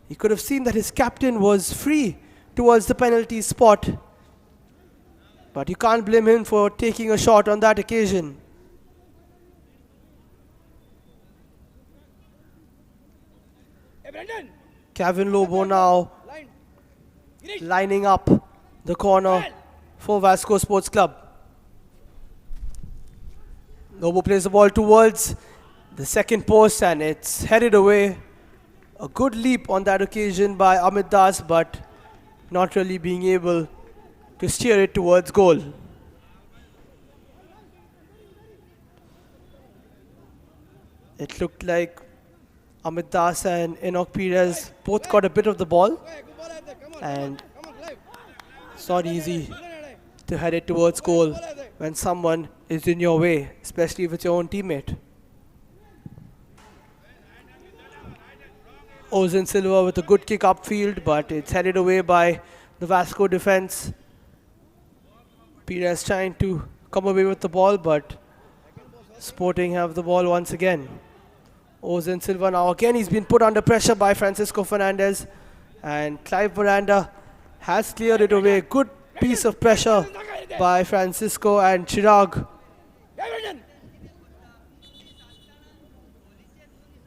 he could have seen that his captain was free towards the penalty spot. But you can't blame him for taking a shot on that occasion. Kevin Lobo now lining up the corner for Vasco Sports Club. Lobo plays the ball towards the second post and it's headed away. A good leap on that occasion by Amit Das, but not really being able to steer it towards goal. It looked like Amit Das and Enoch Perez both got a bit of the ball, and it's not easy to head it towards goal when someone is in your way, especially if it's your own teammate. Ozan Silva with a good kick upfield, but it's headed away by the Vasco defense. Perez trying to come away with the ball, but Sporting have the ball once again. Ozan Silva now again, he's been put under pressure by Francisco Fernandez, and Clive Miranda has cleared it away. Good piece of pressure by Francisco and Chirag.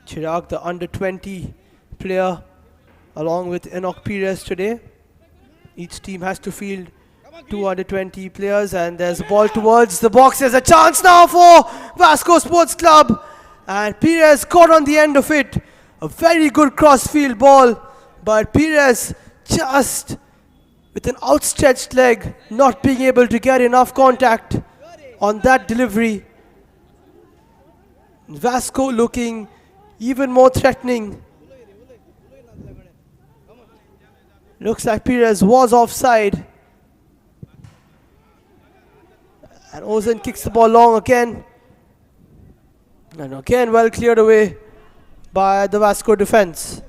Chirag, the under 20 player, along with Enoch Perez today. Each team has to field 2 under 20 players, and there's a ball towards the box. There's a chance now for Vasco Sports Club, and Perez got on the end of it. A very good cross-field ball, but Perez just with an outstretched leg, not being able to get enough contact on that delivery. Vasco looking even more threatening. Looks like Perez was offside. And Ozan kicks the ball long again. And again well cleared away by the Vasco defense.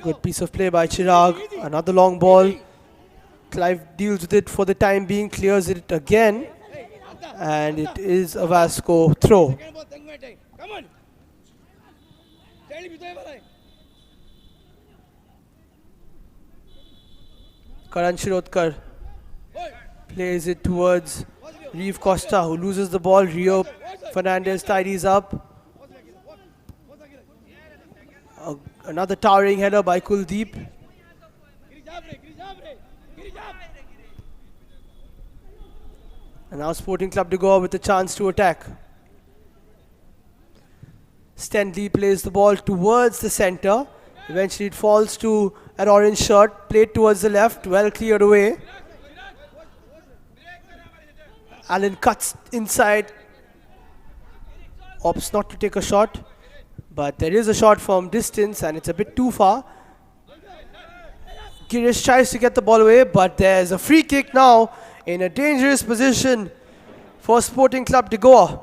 Good piece of play by Chirag. Another long ball. Clive deals with it for the time being, clears it again, and it is a Vasco throw. Karan Shirodkar plays it towards Reeve Costa, who loses the ball. Rio Fernandez tidies up. Another towering header by Kuldeep. And now Sporting Club de Goa with a chance to attack. Stanley plays the ball towards the centre. Eventually it falls to an orange shirt, played towards the left, well cleared away. Allen cuts inside, opts not to take a shot, but there is a shot from distance and it's a bit too far. Girish tries to get the ball away, but there's a free kick now in a dangerous position for Sporting Club de Goa.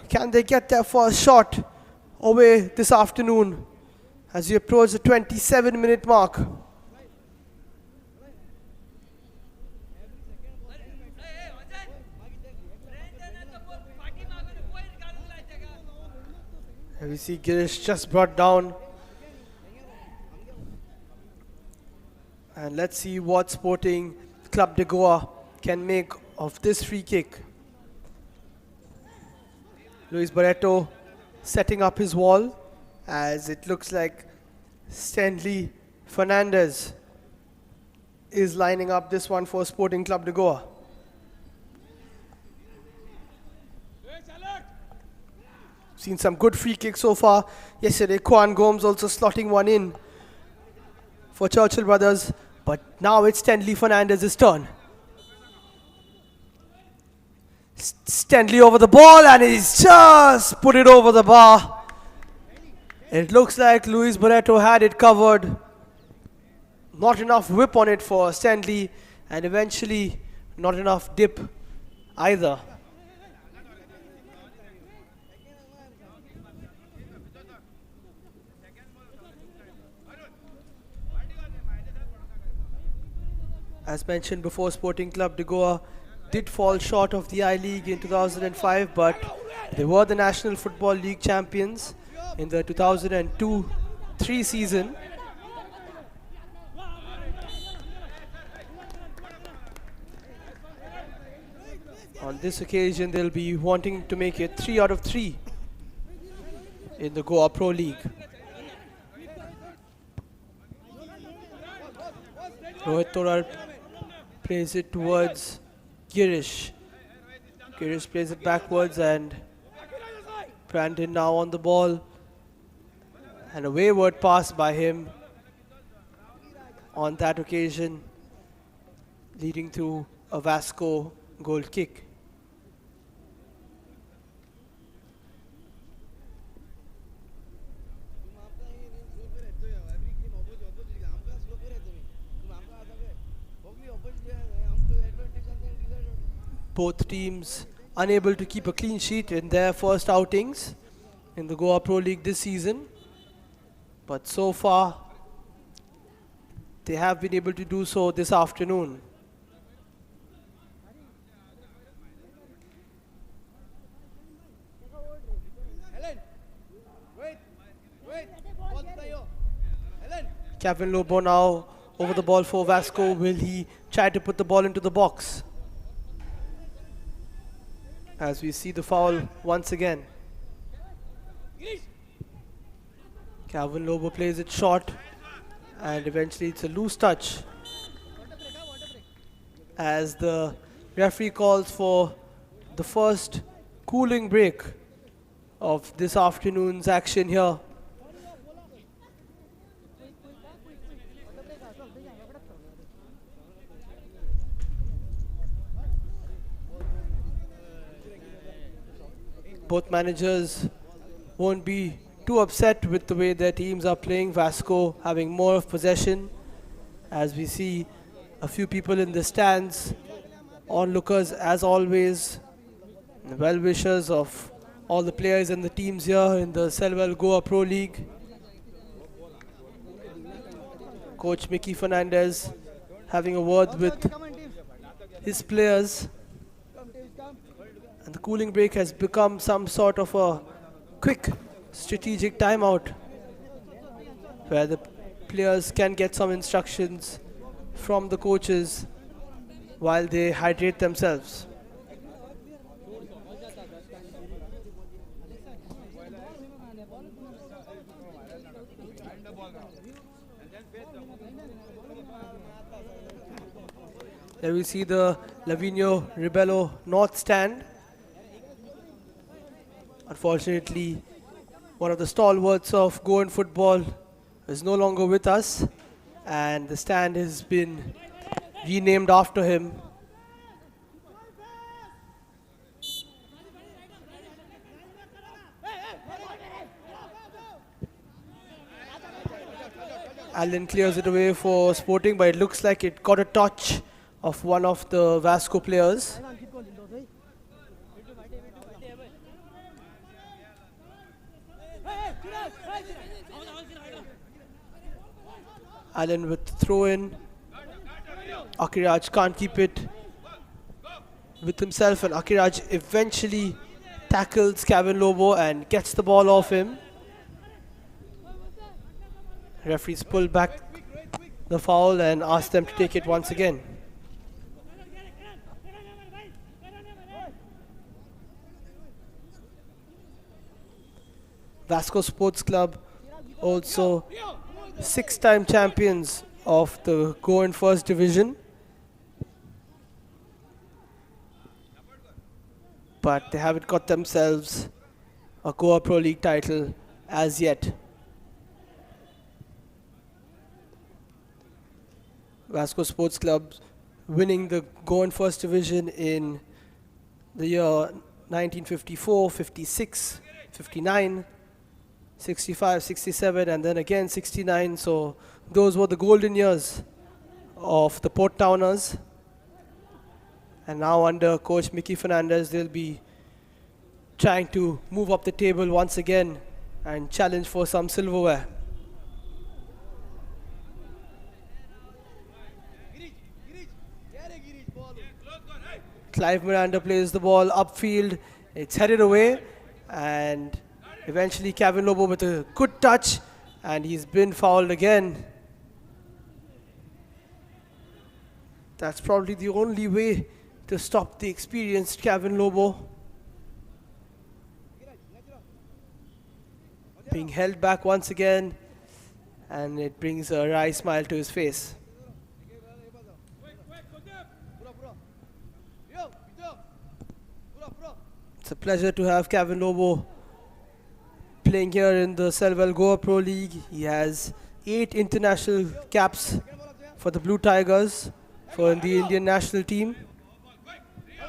Can they get their first shot away this afternoon as we approach the 27-minute mark? We see Girish just brought down. And let's see what Sporting Club de Goa can make of this free kick. Luis Barreto setting up his wall as it looks like Stanley Fernandez is lining up this one for Sporting Club de Goa. Seen some good free kicks so far. Yesterday, Kwan Gomes also slotting one in for Churchill Brothers. But now it's Stanley Fernandez's turn. Stanley over the ball and he's just put it over the bar. It looks like Luis Barreto had it covered. Not enough whip on it for Stanley and eventually not enough dip either. As mentioned before, Sporting Club de Goa did fall short of the I-League in 2005, but they were the National Football League champions in the 2002-03 season. On this occasion, they'll be wanting to make it 3 out of 3 in the Goa Pro League. Rohit Torar plays it towards Girish. Girish plays it backwards and Brandon now on the ball. And a wayward pass by him on that occasion, leading to a Vasco goal kick. Both teams unable to keep a clean sheet in their first outings in the Goa Pro League this season. But so far, they have been able to do so this afternoon. Kevin Lobo now over the ball for Vasco. Will he try to put the ball into the box? As we see the foul once again. Calvin Lobo plays it short and eventually it's a loose touch as the referee calls for the first cooling break of this afternoon's action here. Both managers won't be too upset with the way their teams are playing. Vasco having more of possession, as we see a few people in the stands, onlookers as always, well-wishers of all the players and the teams here in the Selwell Goa Pro League. Coach Mickey Fernandez having a word with his players. And the cooling break has become some sort of a quick strategic timeout where the players can get some instructions from the coaches while they hydrate themselves. There we see the Lavinio Ribello North stand. Unfortunately, one of the stalwarts of Goan football is no longer with us, and the stand has been renamed after him. Allen clears it away for Sporting, but it looks like it got a touch of one of the Vasco players. Allen with the throw in. Akiraj can't keep it with himself, and Akiraj eventually tackles Kevin Lobo and gets the ball off him. Referees pull back the foul and ask them to take it once again. Vasco Sports Club, also 6-time champions of the Goan First Division, but they haven't got themselves a Goa Pro League title as yet. Vasco Sports Club winning the Goan First Division in the year 1954, 56, 59, 65, 67, and then again 69. So those were the golden years of the Port Towners. And now under coach Mickey Fernandez, they'll be trying to move up the table once again and challenge for some silverware. Clive Miranda plays the ball upfield. It's headed away, and eventually Kevin Lobo with a good touch, and he's been fouled again. That's probably the only way to stop the experienced Kevin Lobo. Being held back once again, and it brings a wry smile to his face. It's a pleasure to have Kevin Lobo playing here in the Selwell Goa Pro League. He has 8 international caps for the Blue Tigers for the Indian national team,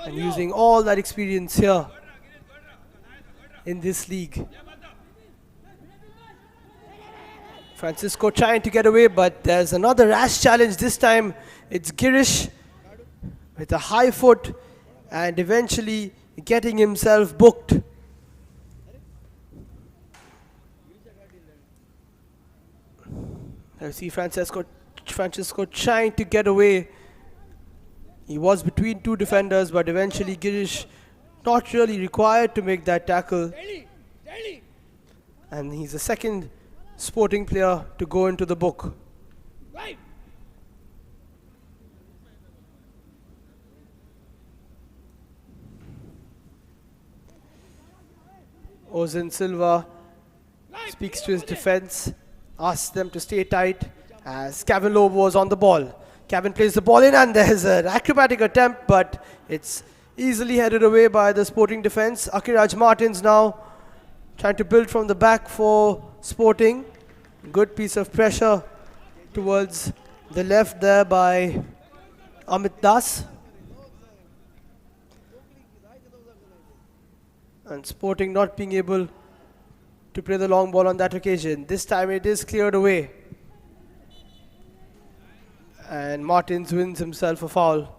and using all that experience here in this league. Francisco trying to get away, but there's another rash challenge. This time it's Girish with a high foot and eventually getting himself booked. I see Francisco trying to get away. He was between 2 defenders, but eventually Girish not really required to make that tackle. And he's the second Sporting player to go into the book. Ozan Silva speaks to his defense, asks them to stay tight as Kevin Lobo was on the ball. Kevin plays the ball in, and there's an acrobatic attempt, but it's easily headed away by the Sporting defense. Akiraj Martins now trying to build from the back for Sporting. Good piece of pressure towards the left there by Amit Das. And Sporting not being able to play the long ball on that occasion. This time it is cleared away. And Martins wins himself a foul.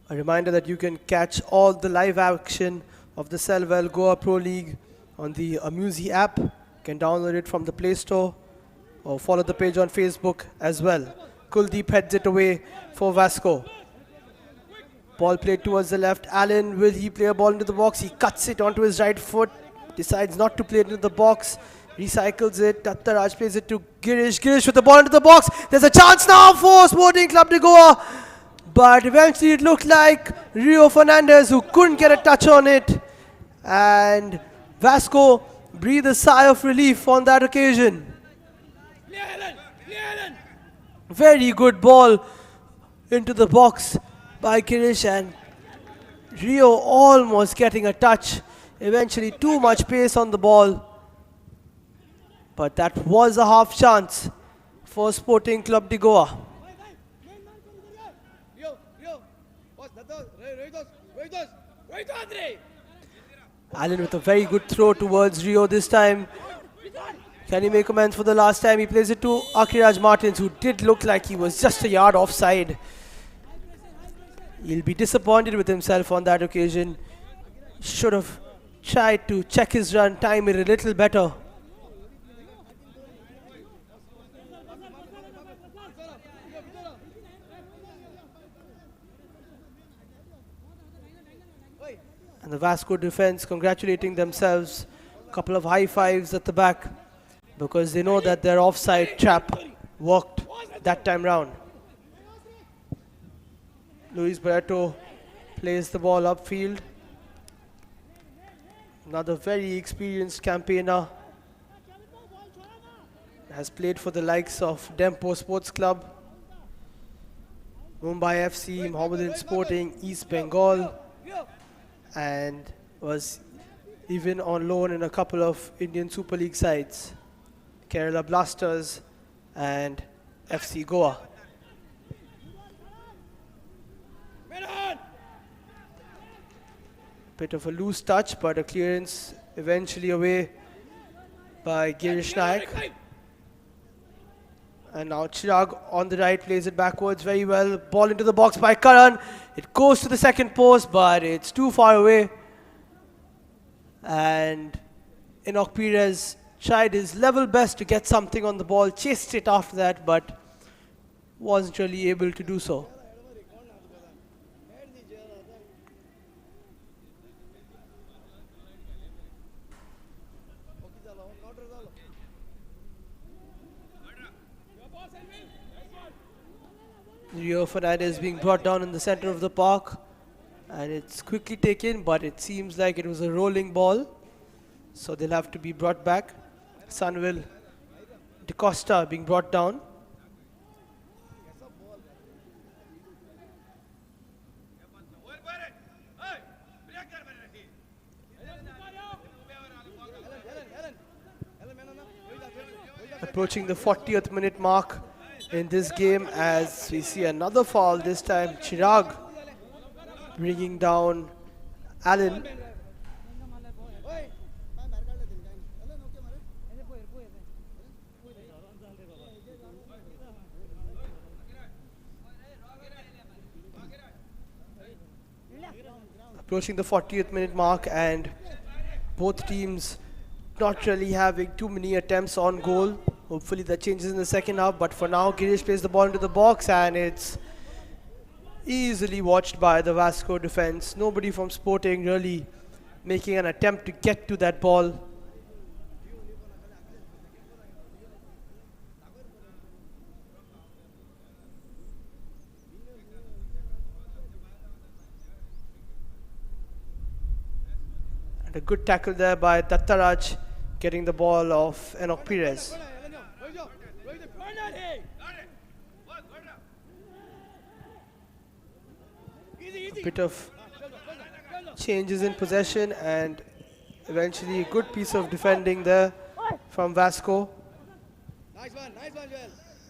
A A reminder that you can catch all the live action of the Selwell Goa Pro League on the Amusi app. You can download it from the Play Store or follow the page on Facebook as well. Kuldeep heads it away for Vasco. Ball played towards the left. Allen, will he play a ball into the box? He cuts it onto his right foot. Decides not to play it into the box. Recycles it. Tattaraj plays it to Girish. Girish with the ball into the box. There's a chance now for Sporting Club de Goa. But eventually it looked like Rio Fernandez who couldn't get a touch on it. And Vasco breathed a sigh of relief on that occasion. Very good ball into the box by Girish, and Rio almost getting a touch. Eventually too much pace on the ball. But that was a half chance for Sporting Club de Goa. Allen with a very good throw towards Rio this time. Can he make amends for the last time? He plays it to Akiraj Martins, who did look like he was just a yard offside. He'll be disappointed with himself on that occasion. Should have tried to check his run, time it a little better. And the Vasco defense congratulating themselves. A couple of high fives at the back because they know that their offside trap worked that time round. Luis Barreto plays the ball upfield. Another very experienced campaigner. Has played for the likes of Dempo Sports Club, Mumbai FC, Mohammedan Sporting, East Bengal, and was even on loan in a couple of Indian Super League sides, Kerala Blasters and FC Goa. Bit of a loose touch, but a clearance eventually away by Girish Naik. And now Chirag on the right plays it backwards very well. Ball into the box by Karan. It goes to the second post, but it's too far away. And Enoch Perez tried his level best to get something on the ball, chased it after that, but wasn't really able to do so. Rio Fernandez being brought down in the center of the park, and it's quickly taken, but it seems like it was a rolling ball, so they'll have to be brought back. Sunwell De Costa being brought down. Approaching the 40th minute mark in this game as we see another foul, this time Chirag bringing down Allen. Approaching the 40th minute mark, and both teams not really having too many attempts on goal. Hopefully that changes in the second half, but for now Girish plays the ball into the box and it's easily watched by the Vasco defense. Nobody from Sporting really making an attempt to get to that ball. And a good tackle there by Tattaraj, getting the ball off Enoch Perez. A bit of changes in possession and eventually a good piece of defending there from Vasco.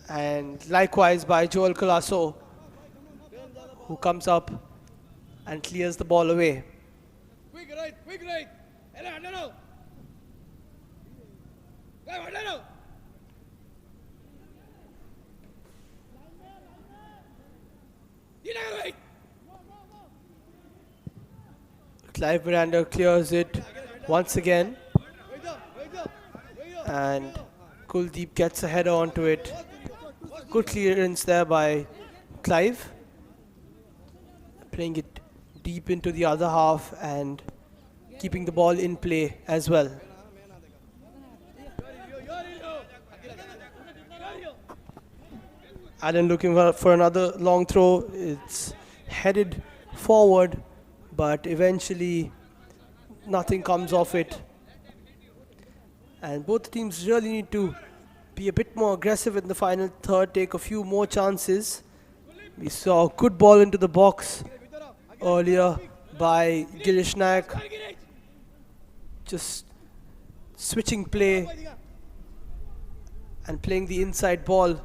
And likewise by Joel Colasso, who comes up and clears the ball away. Clive Miranda clears it once again. And Kuldeep gets a header onto it. Good clearance there by Clive. Playing it deep into the other half and keeping the ball in play as well. Allen looking for another long throw. It's headed forward, but eventually nothing comes of it. And both teams really need to be a bit more aggressive in the final third, take a few more chances. We saw a good ball into the box earlier by Girish Nayak. Just switching play and playing the inside ball,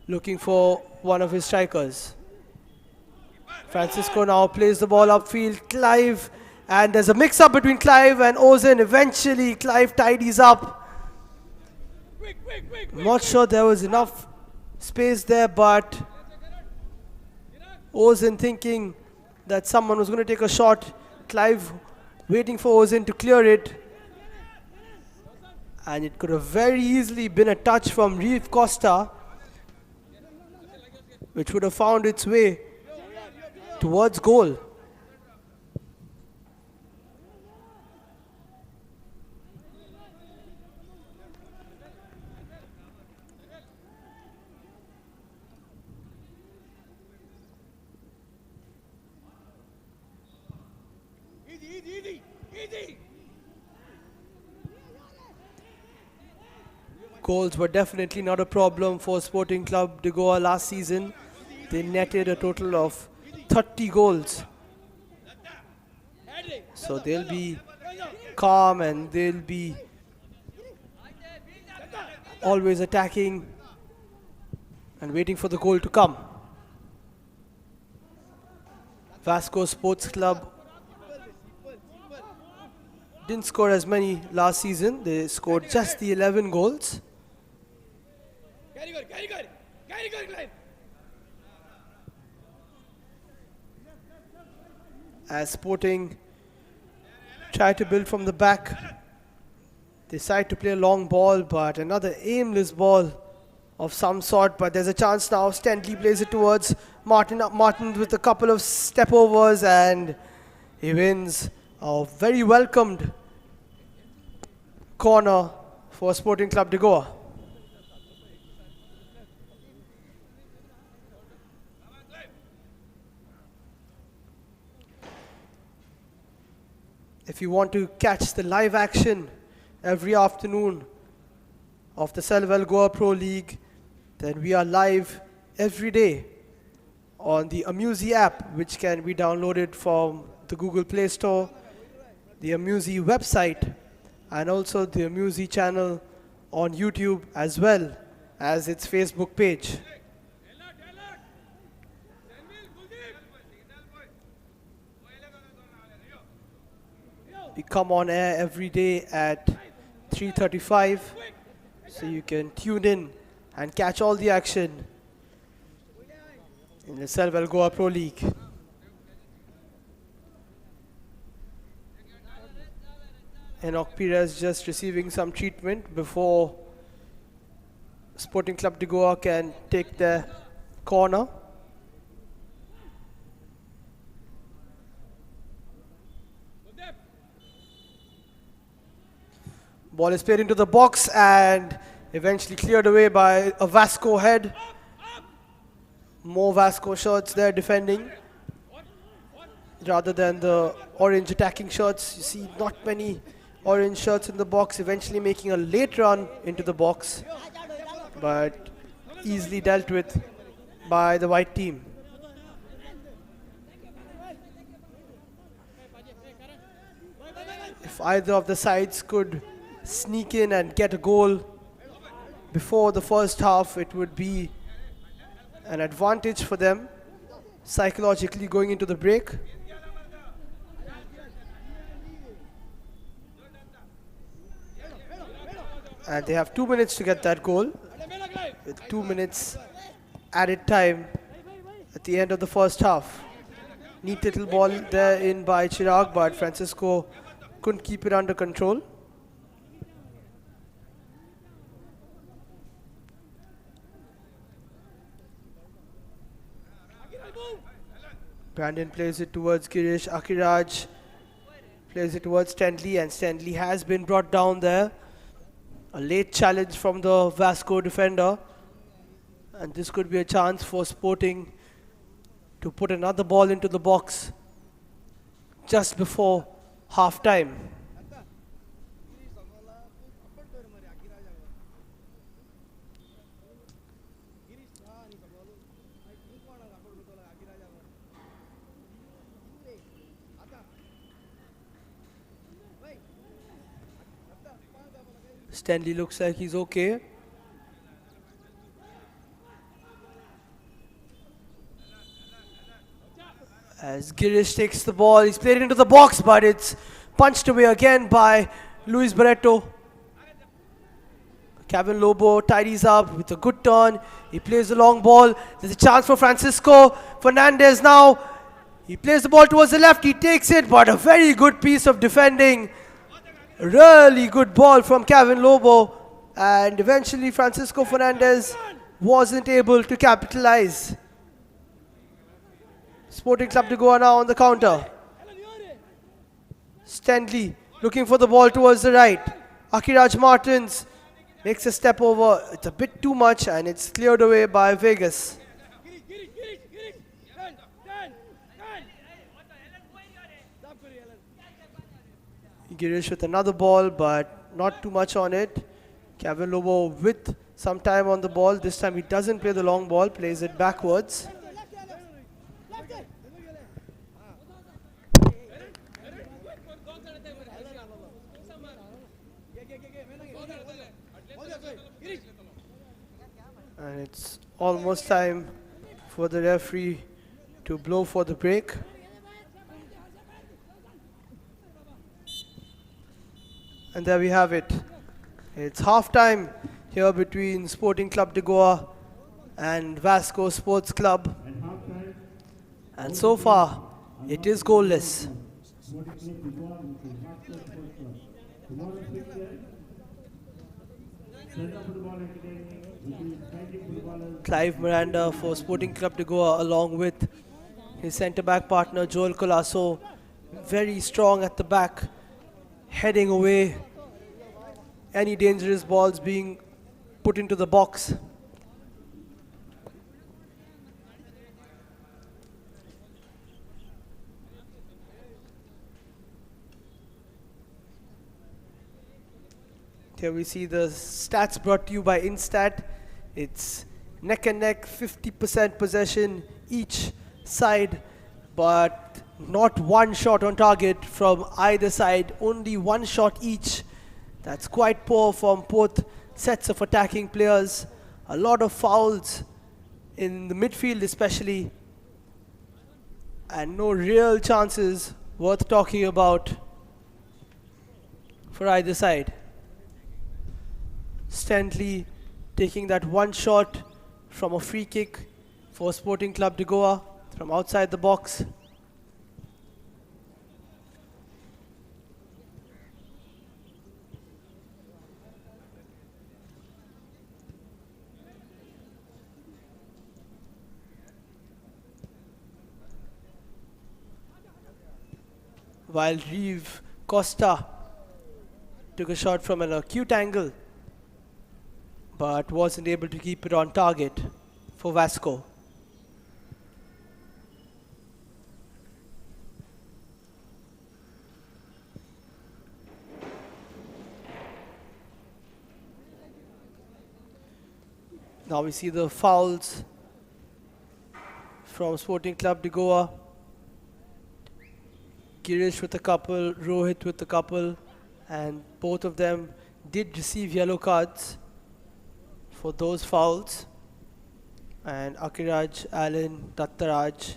looking for one of his strikers. Francisco now plays the ball upfield. Clive, and there's a mix-up between Clive and Ozin. Eventually, Clive tidies up. I'm not sure there was enough space there, but Ozin thinking that someone was going to take a shot. Clive waiting for Ozin to clear it. And it could have very easily been a touch from Reef Costa, which would have found its way towards goal. Goals were definitely not a problem for Sporting Club de Goa last season. They netted a total of 30 goals. So they'll be calm and they'll be always attacking and waiting for the goal to come. Vasco Sports Club didn't score as many last season. They scored just the 11 goals. As Sporting try to build from the back, they decide to play a long ball, but another aimless ball of some sort. But there's a chance now. Stentley plays it towards Martin. Martin with a couple of step overs, and he wins a very welcomed corner for Sporting Club de Goa. If you want to catch the live action every afternoon of the Selval Goa Pro League, then we are live every day on the Amusi app, which can be downloaded from the Google Play Store, the Amusi website, and also the Amusi channel on YouTube, as well as its Facebook page. We come on air every day at 3:35, so you can tune in and catch all the action in the Selval Goa Pro League. Enoch Perez just receiving some treatment before Sporting Club de Goa can take their corner. Ball is played into the box and eventually cleared away by a Vasco head. More Vasco shirts there defending rather than the orange attacking shirts. You see not many orange shirts in the box, eventually making a late run into the box, but easily dealt with by the white team. If either of the sides could sneak in and get a goal before the first half, it would be an advantage for them psychologically going into the break. And they have 2 minutes to get that goal, with 2 minutes added time at the end of the first half. Neat little ball there in by Chirag, but Francisco couldn't keep it under control. Brandon plays it towards Girish. Akiraj plays it towards Stanley, and Stanley has been brought down there. A late challenge from the Vasco defender, and this could be a chance for Sporting to put another ball into the box just before half time. Stanley looks like he's okay. As Girish takes the ball, he's played it into the box, but it's punched away again by Luis Barreto. Kevin Lobo tidies up with a good turn. He plays the long ball. There's a chance for Francisco Fernandez now. He plays the ball towards the left. He takes it, but a very good piece of defending. Really good ball from Kevin Lobo. And eventually Francisco Fernandez wasn't able to capitalize. Sporting Club de Goa now on the counter. Stanley looking for the ball towards the right. Akiraj Martins makes a step over. It's a bit too much and it's cleared away by Vegas. Girish with another ball, but not too much on it. Kevin Lobo with some time on the ball. This time he doesn't play the long ball, plays it backwards. And it's almost time for the referee to blow for the break. And there we have it. It's half time here between Sporting Club de Goa and Vasco Sports Club. And so far, it is goalless. Clive Miranda for Sporting Club de Goa, along with his centre-back partner Joel Colasso, very strong at the back, heading away any dangerous balls being put into the box. Here we see the stats brought to you by Instat. It's neck and neck, 50% possession each side, but not one shot on target from either side, only one shot each. That's quite poor from both sets of attacking players. A lot of fouls in the midfield especially, and no real chances worth talking about for either side. Stanley taking that one shot from a free kick for Sporting Club de Goa from outside the box. While Reeve Costa took a shot from an acute angle, but wasn't able to keep it on target for Vasco. Now we see the fouls from Sporting Club de Goa. Girish with a couple, Rohit with a couple, and both of them did receive yellow cards for those fouls. And Akiraj, Allen, Dattaraj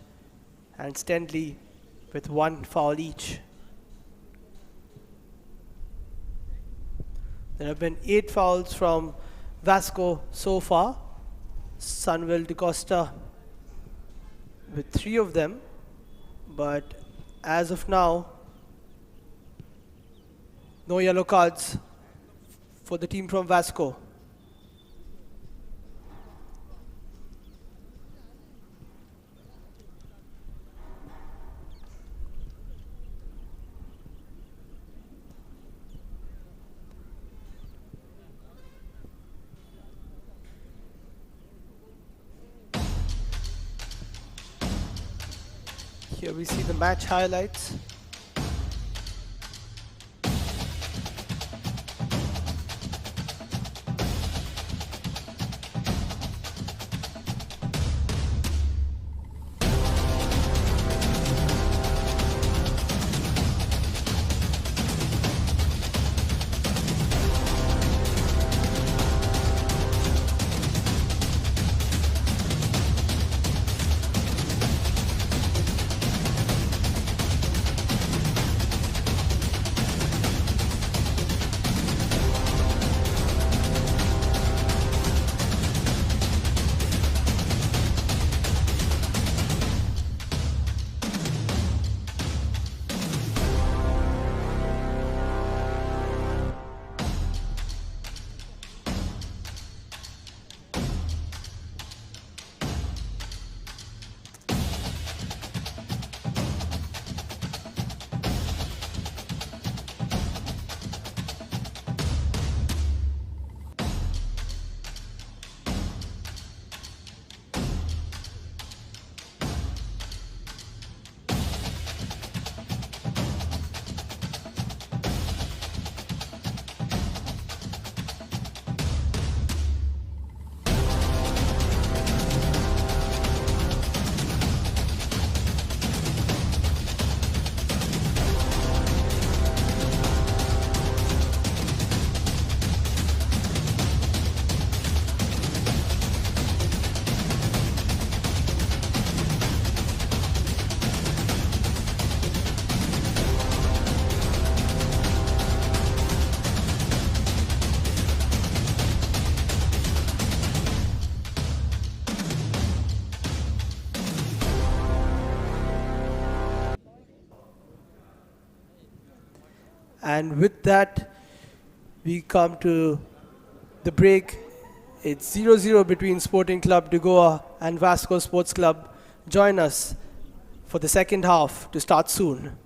and Stanley with one foul each. There have been 8 fouls from Vasco so far. Sunwell De Costa with 3 of them, But as of now, no yellow cards for the team from Vasco. Here we see the match highlights. And with that, we come to the break. It's 0-0 between Sporting Club de Goa and Vasco Sports Club. Join us for the second half to start soon.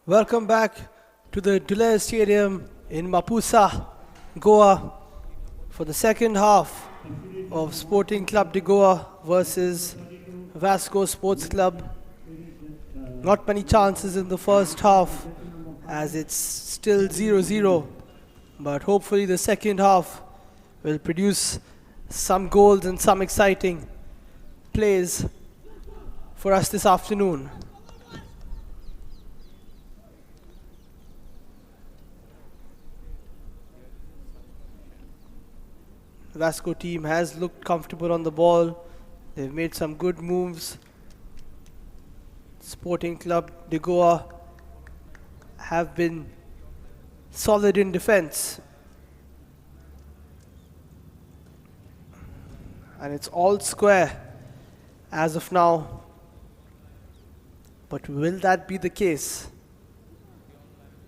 Welcome back to the Dulair Stadium in Mapusa, Goa, for the second half of Sporting Club de Goa versus Vasco Sports Club. Not many chances in the first half as it's still 0-0, but hopefully the second half will produce some goals and some exciting plays for us this afternoon. The Vasco team has looked comfortable on the ball. They've made some good moves. Sporting Club de Goa have been solid in defense. And it's all square as of now. But will that be the case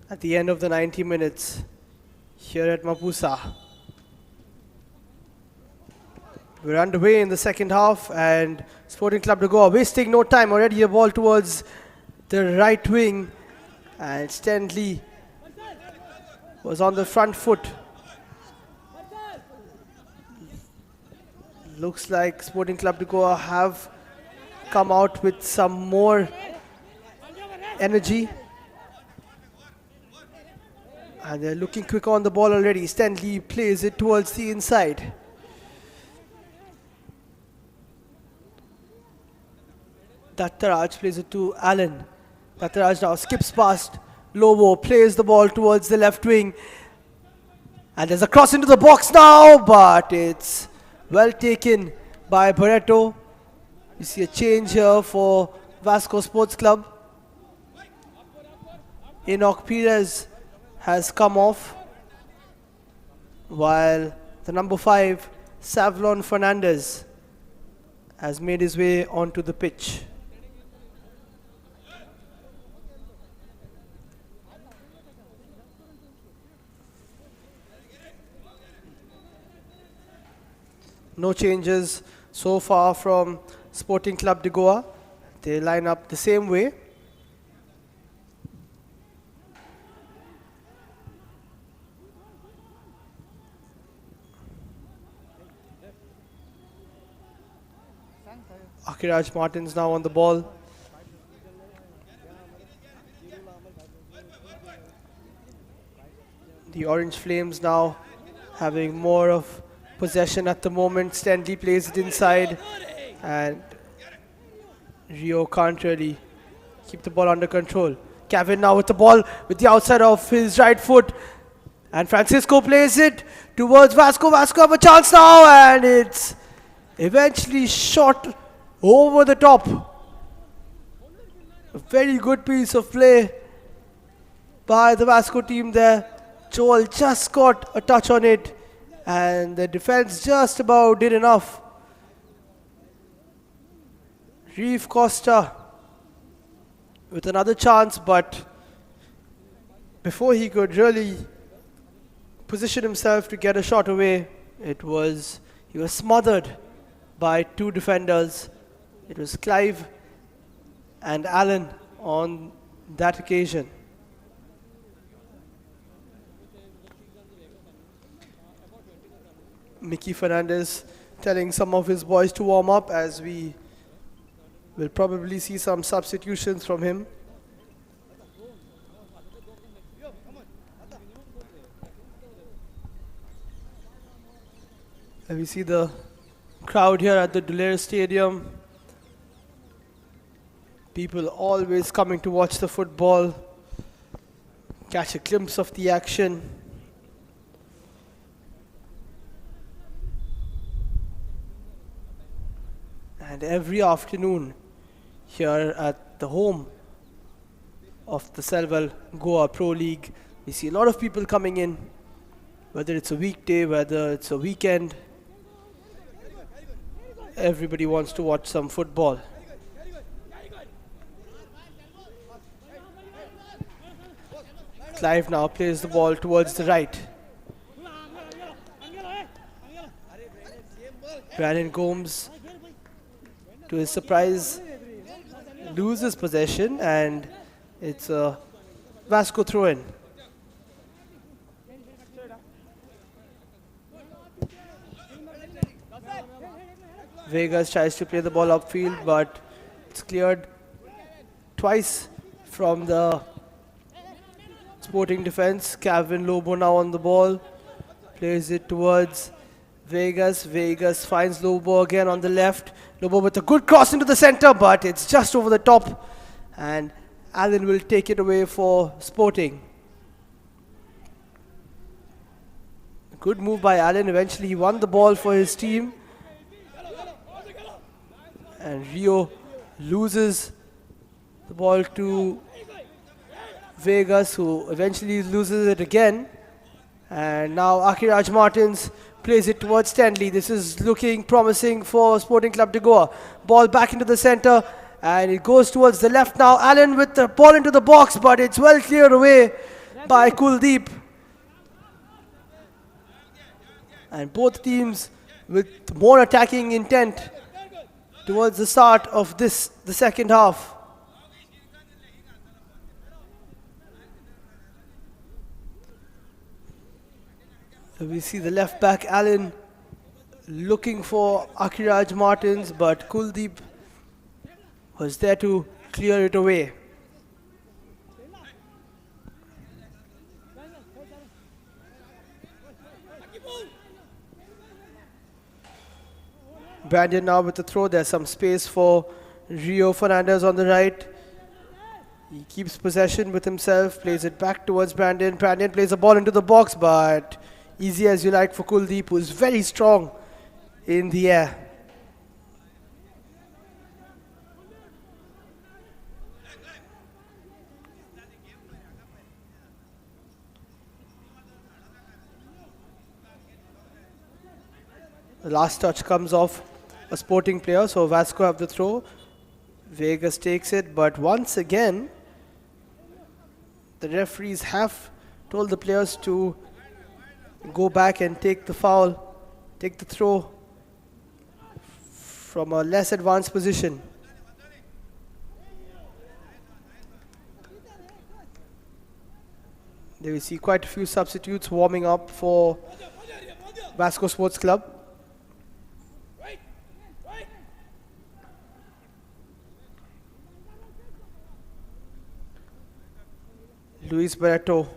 at the end of the 90 minutes here at Mapusa? We're underway in the second half, and Sporting Club de Goa wasting no time. Already a ball towards the right wing, and Stanley was on the front foot. Looks like Sporting Club de Goa have come out with some more energy, and they're looking quick on the ball already. Stanley plays it towards the inside. Dattaraj plays it to Allen. Dattaraj now skips past Lobo, plays the ball towards the left wing. And there's a cross into the box now, but it's well taken by Barreto. You see a change here for Vasco Sports Club. Enoch Perez has come off, while the number 5, Savlon Fernandez, has made his way onto the pitch. No changes so far from Sporting Club de Goa. They line up the same way. Akiraj Martins now on the ball. The Orange Flames now having more of possession at the moment. Stanley plays it inside, and Rio can't really keep the ball under control. Kevin now with the ball with the outside of his right foot, and Francisco plays it towards Vasco. Vasco have a chance now, and it's eventually shot over the top. A very good piece of play by the Vasco team there. Joel just got a touch on it, and the defense just about did enough. Reef Costa with another chance, but before he could really position himself to get a shot away, he was smothered by 2 defenders. It was Clive and Allen on that occasion. Mickey Fernandez telling some of his boys to warm up, as we will probably see some substitutions from him. And we see the crowd here at the Dulair Stadium. People always coming to watch the football, catch a glimpse of the action. And every afternoon here at the home of the Selval Goa Pro League, we see a lot of people coming in, whether it's a weekday, whether it's a weekend. Everybody wants to watch some football. Clive now plays the ball towards the right. Brandon Gomes, to his surprise, loses possession, and it's a Vasco throw in. Vegas tries to play the ball upfield, but it's cleared twice from the Sporting defense. Calvin Lobo now on the ball. Plays it towards Vegas. Vegas finds Lobo again on the left. Lobo with a good cross into the center, but it's just over the top. And Allen will take it away for Sporting. Good move by Allen. Eventually he won the ball for his team. And Rio loses the ball to Vegas, who eventually loses it again. And now Akiraj Martins plays it towards Stanley. This is looking promising for Sporting Club de Goa. Ball back into the center, and it goes towards the left now. Allen with the ball into the box, but it's well cleared away by Kuldeep. And both teams with more attacking intent towards the start of the second half. So we see the left back Allen looking for Akiraj Martins, but Kuldeep was there to clear it away. Brandon now with the throw. There's some space for Rio Fernandez on the right. He keeps possession with himself, plays it back towards Brandon. Brandon plays the ball into the box, but easy as you like for Kuldeep, who is very strong in the air. The last touch comes off a Sporting player, so Vasco have the throw. Vegas takes it, but once again, the referees have told the players to go back and take the foul, take the throw from a less advanced position. There we see quite a few substitutes warming up for Vasco Sports Club. Luis Barreto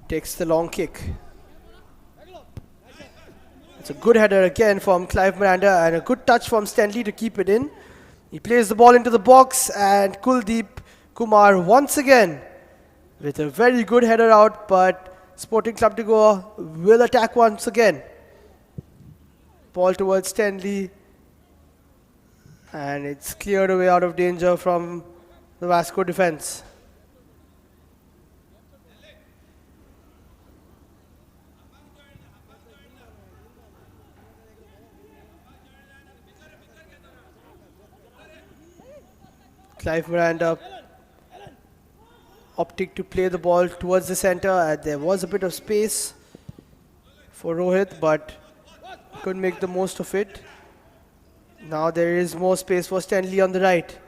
takes the long kick. It's a good header again from Clive Miranda and a good touch from Stanley to keep it in. He plays the ball into the box, and Kuldeep Kumar once again with a very good header out, but Sporting Club de Goa will attack once again. Ball towards Stanley, and it's cleared away out of danger from the Vasco defense. Clive Miranda opting to play the ball towards the center, and there was a bit of space for Rohit, but couldn't make the most of it. Now there is more space for Stanley on the right.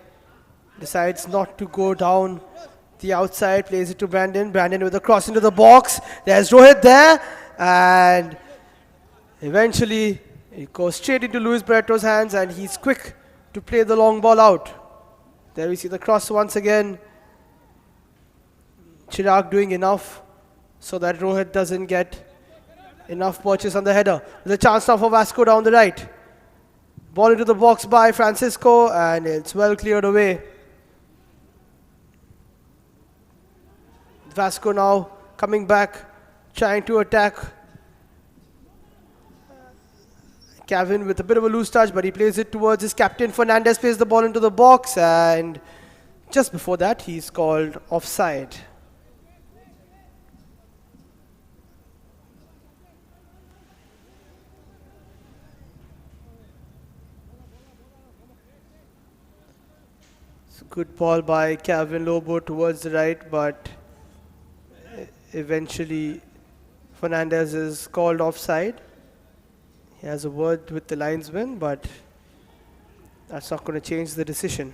Decides not to go down the outside, plays it to Brandon. Brandon with a cross into the box. There's Rohit there, and eventually it goes straight into Luis Barreto's hands, and he's quick to play the long ball out. There we see the cross once again. Chirag doing enough so that Rohit doesn't get enough purchase on the header. There's a chance now for Vasco down the right. Ball into the box by Francisco, and it's well cleared away. Vasco now coming back, trying to attack. Kevin with a bit of a loose touch, but he plays it towards his captain. Fernandez plays the ball into the box, and just before that, he's called offside. It's a good ball by Calvin Lobo towards the right, but eventually Fernandez is called offside. He has a word with the linesman, but that's not going to change the decision.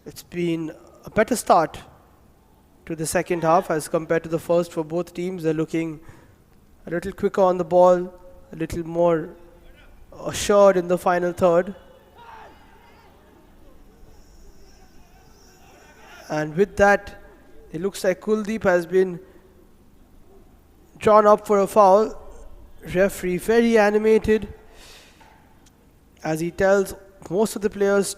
It's been a better start to the second half as compared to the first for both teams. They're looking a little quicker on the ball, a little more assured in the final third. And with that, it looks like Kuldeep has been drawn up for a foul. Referee very animated as he tells most of the players